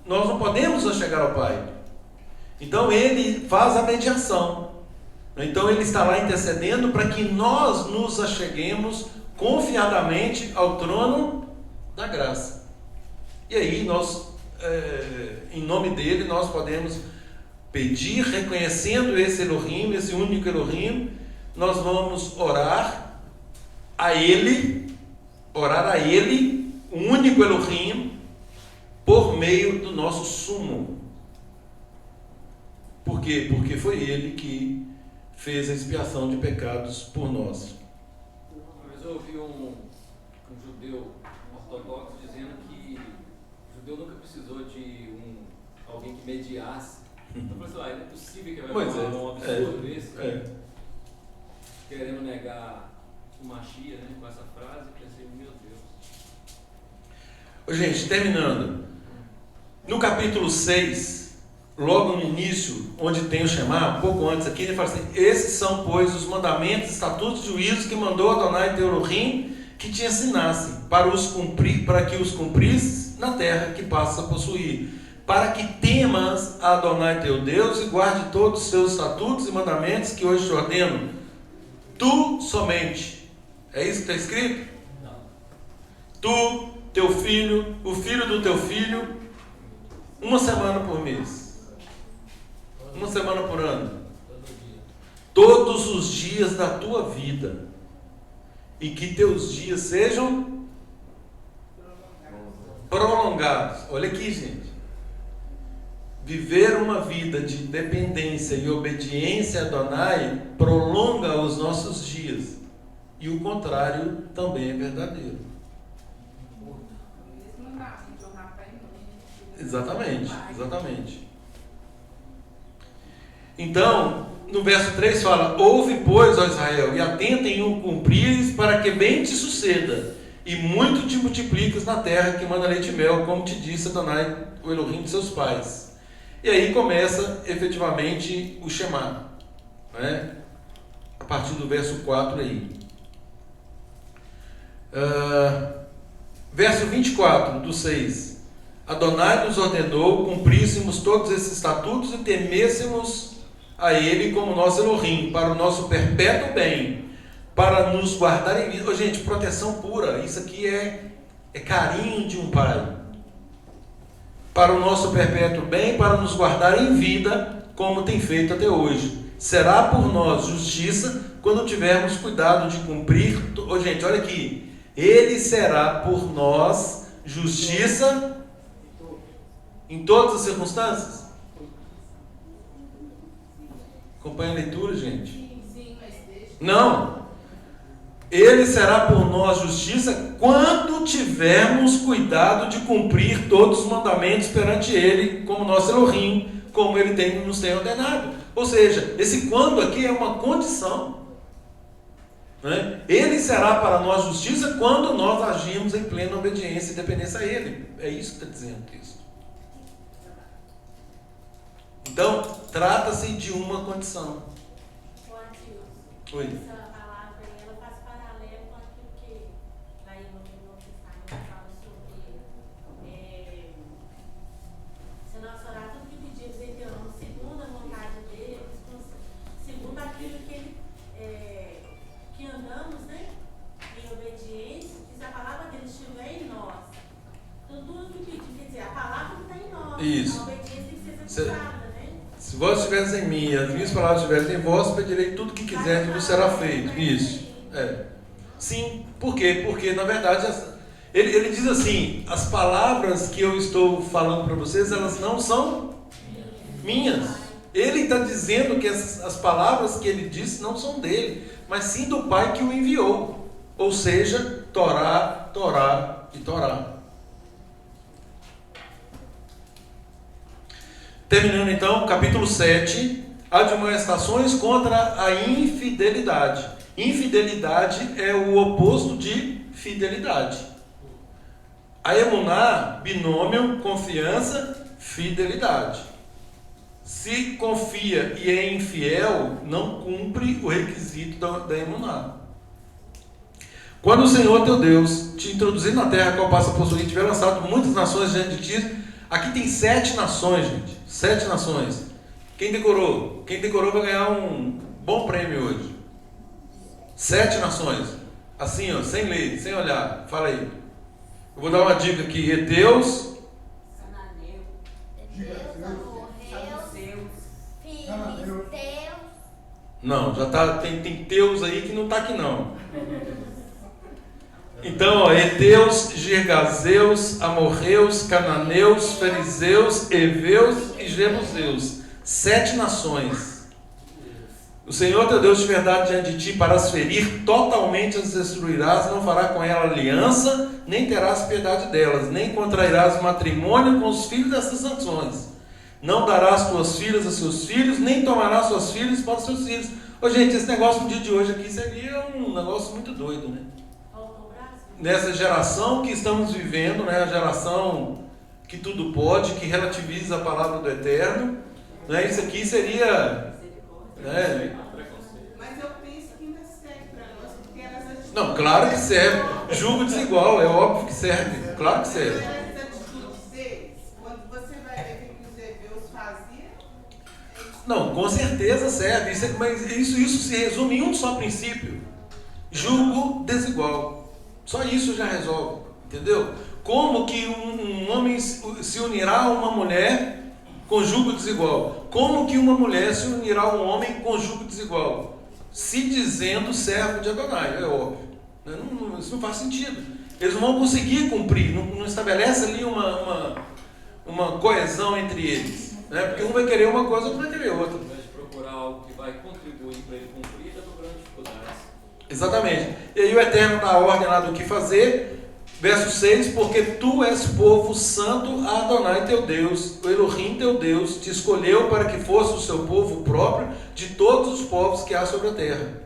nós não podemos chegar ao Pai. Então ele faz a mediação. Então ele está lá intercedendo para que nós nos acheguemos confiadamente ao trono da graça. E aí nós, em nome dele, nós podemos pedir, reconhecendo esse Elohim, esse único Elohim, nós vamos orar a ele, o único Elohim, por meio do nosso sumo. Por quê? Porque foi ele que fez a expiação de pecados por nós. Mas eu ouvi um judeu ortodoxo dizendo que o judeu nunca precisou de alguém que mediasse. Eu falei assim, não é possível que vai falar um absurdo esse, querendo negar o Machia, né, com essa frase. Eu pensei, meu Deus. Gente, terminando. No capítulo 6, logo no início, onde tem o Shema, um pouco antes aqui, ele fala assim: esses são, pois, os mandamentos, estatutos e juízos que mandou Adonai teu Elohim, que te ensinassem, para que os cumprisses na terra que passas a possuir, para que temas a Adonai teu Deus e guarde todos os seus estatutos e mandamentos que hoje te ordeno, tu somente. É isso que está escrito? Não. Tu, teu filho, o filho do teu filho, uma semana por mês, uma semana por ano, todos os dias da tua vida, e que teus dias sejam prolongados. Olha aqui, gente. Viver uma vida de dependência e obediência a Adonai prolonga os nossos dias, e o contrário também é verdadeiro. Exatamente. Então, no verso 3 fala: ouve, pois, ó Israel, e atenta em o cumprires, para que bem te suceda, e muito te multipliques na terra que manda leite e mel, como te disse Adonai, o Elohim de seus pais. E aí começa efetivamente o Shema, né? A partir do verso 4 aí. Verso 24 do 6. Adonai nos ordenou cumpríssemos todos esses estatutos e temêssemos a Ele como nosso Elohim, para o nosso perpétuo bem, para nos guardar em vida. Gente, proteção pura, isso aqui é carinho de um pai. Para o nosso perpétuo bem, para nos guardar em vida, como tem feito até hoje. Será por nós justiça, quando tivermos cuidado de cumprir. Gente, olha aqui. Ele será por nós justiça em todas as circunstâncias. Acompanha a leitura, gente? Sim, mas deixa. Não. Ele será por nós justiça quando tivermos cuidado de cumprir todos os mandamentos perante Ele, como nosso Elohim, como Ele nos tem ordenado. Ou seja, esse quando aqui é uma condição. Né? Ele será para nós justiça quando nós agimos em plena obediência e dependência a Ele. É isso que está dizendo o texto. Então, trata-se de uma condição. Oi. Essa palavra aí, ela faz paralelo com aquilo que lá em Novo Testamento fala sobre se nós orar tudo que pedimos em teu nome, segundo a vontade dele, segundo aquilo que andamos, né, em obediência, que se a palavra dele estiver em nós, então tudo que pedimos, quer dizer, a palavra está em nós, Isso. a obediência tem que ser executada, né? Se vós estiveres em mim, as minhas palavras estiverem em vós, pedirei tudo o que quiser que vos será feito. Isso. Sim. Por quê? Porque, na verdade, ele diz assim, as palavras que eu estou falando para vocês, elas não são minhas. Ele está dizendo que as palavras que ele disse não são dele, mas sim do Pai que o enviou. Ou seja, Torá, Torá e Torá. Terminando então, capítulo 7, admoestações contra a infidelidade. Infidelidade é o oposto de fidelidade. A emuná, binômio, confiança, fidelidade. Se confia e é infiel, não cumpre o requisito da emuná. Quando o Senhor teu Deus te introduzir na terra qual passa a possuir, tiver lançado muitas nações diante de ti. Aqui tem 7 nações, gente. 7 nações. Quem decorou? Quem decorou vai ganhar um bom prêmio hoje. 7 nações. Assim, ó, sem ler, sem olhar. Fala aí. Eu vou dar uma dica aqui. Heteus. Não, já tá, tem teus aí que não está aqui não. Então, ó, heteus, gergazeus, amorreus, cananeus, fariseus, heveus e jebuseus. 7 nações. O Senhor teu Deus de verdade diante de ti para as ferir, totalmente as destruirás, não fará com ela aliança, nem terás piedade delas, nem contrairás matrimônio com os filhos dessas nações. Não darás tuas filhas a seus filhos, nem tomarás suas filhas para os seus filhos. Ô, gente, esse negócio no dia de hoje aqui seria um negócio muito doido, né? Nessa geração que estamos vivendo, né, a geração que tudo pode, que relativiza a palavra do Eterno, né, isso aqui seria... Né, Mas eu penso que ainda serve para nós, porque elas atitudes. não, claro que serve. Julgo desigual, é óbvio que serve. Claro que serve. As atitudes deles, quando você vai ver o que os hebreus faziam. Não, com certeza serve. Mas isso se resume em um só princípio: julgo desigual. Só isso já resolve, entendeu? Como que um homem se unirá a uma mulher com julgo desigual? Como que uma mulher se unirá a um homem com julgo desigual? Se dizendo servo de Adonai, é óbvio. Isso não faz sentido. Eles não vão conseguir cumprir, não estabelece ali uma coesão entre eles. Né? Porque um vai querer uma coisa, outro vai querer outra. Ao invés de procurar algo que vai contribuir para ele cumprir, está procurando dificuldades. Exatamente. E aí o Eterno dá a ordem lá do que fazer. Verso 6, porque tu és povo santo a Adonai teu Deus, o Elohim teu Deus, te escolheu para que fosse o seu povo próprio de todos os povos que há sobre a terra.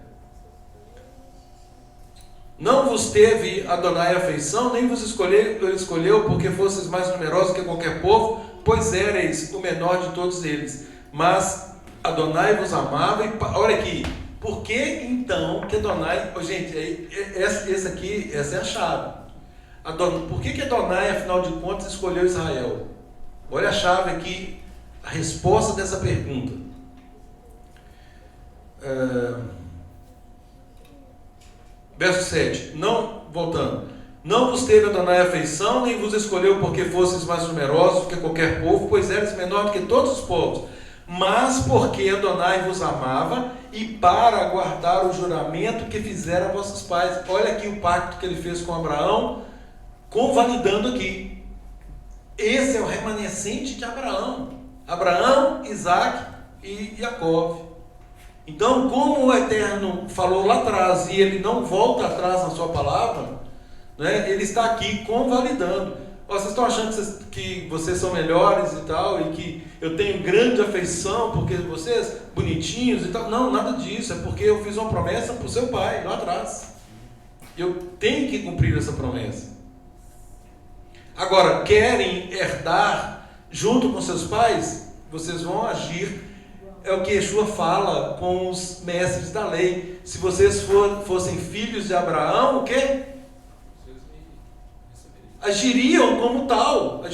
Não vos teve Adonai afeição, nem vos escolheu porque fosseis mais numerosos que qualquer povo, pois éreis o menor de todos eles. Mas Adonai vos amava e... Olha aqui, por que então que Adonai... Gente, essa é a chave. Por que Adonai, afinal de contas, escolheu Israel? Olha a chave aqui, a resposta dessa pergunta. Verso 7. Voltando. Não vos teve Adonai afeição, nem vos escolheu porque fosseis mais numerosos que qualquer povo, pois eres menor do que todos os povos. Mas porque Adonai vos amava e para guardar o juramento que fizera a vossos pais. Olha aqui o pacto que ele fez com Abraão, convalidando aqui. Esse é o remanescente de Abraão. Abraão, Isaac e Jacó. Então, como o Eterno falou lá atrás e ele não volta atrás na sua palavra, né, ele está aqui convalidando. Vocês estão achando que vocês são melhores e tal, e que eu tenho grande afeição porque vocês bonitinhos e tal? Não, nada disso. É porque eu fiz uma promessa para o seu pai lá atrás. Eu tenho que cumprir essa promessa. Agora, querem herdar junto com seus pais? Vocês vão agir. É o que Yeshua fala com os mestres da lei. Se vocês fossem filhos de Abraão, o quê? Agiriam como tal.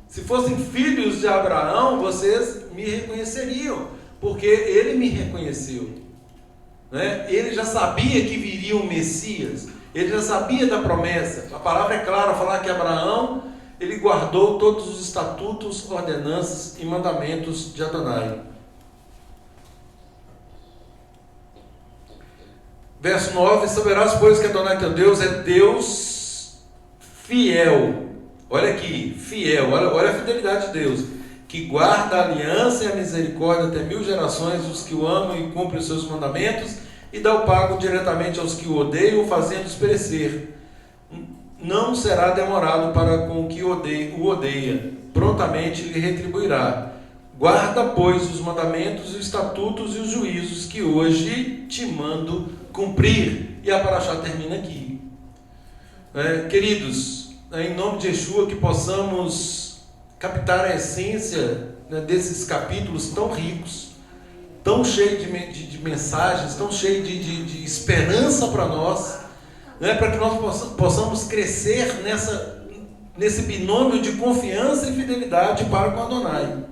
Se fossem filhos de Abraão, vocês me reconheceriam, porque ele me reconheceu, né? Ele já sabia que viria o Messias, ele já sabia da promessa. A palavra é clara, falar que Abraão, ele guardou todos os estatutos, ordenanças e mandamentos de Adonai. Verso 9: saberás, pois, que Adonai teu Deus é Deus fiel. Olha aqui, fiel, olha a fidelidade de Deus, que guarda a aliança e a misericórdia até 1000 gerações dos que o amam e cumprem os seus mandamentos, e dá o pago diretamente aos que o odeiam, fazendo-os perecer. Não será demorado para com o que o odeia, prontamente lhe retribuirá. Guarda, pois, os mandamentos, os estatutos e os juízos que hoje te mando cumprir. E a paraxá termina aqui. Queridos, em nome de Yeshua, que possamos captar a essência, né, desses capítulos tão ricos, tão cheios de mensagens, tão cheios de esperança para nós, né, para que nós possamos crescer nesse binômio de confiança e fidelidade para com Adonai.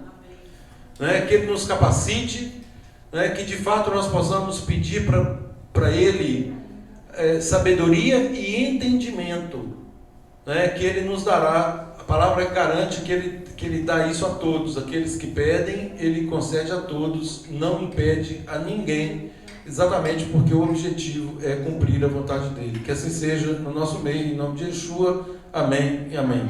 Né, que Ele nos capacite, né, que de fato nós possamos pedir para Ele sabedoria e entendimento, né, que Ele nos dará. A palavra garante que ele dá isso a todos. Aqueles que pedem, Ele concede a todos, não impede a ninguém, exatamente porque o objetivo é cumprir a vontade dele. Que assim seja no nosso meio, em nome de Yeshua. Amém e amém.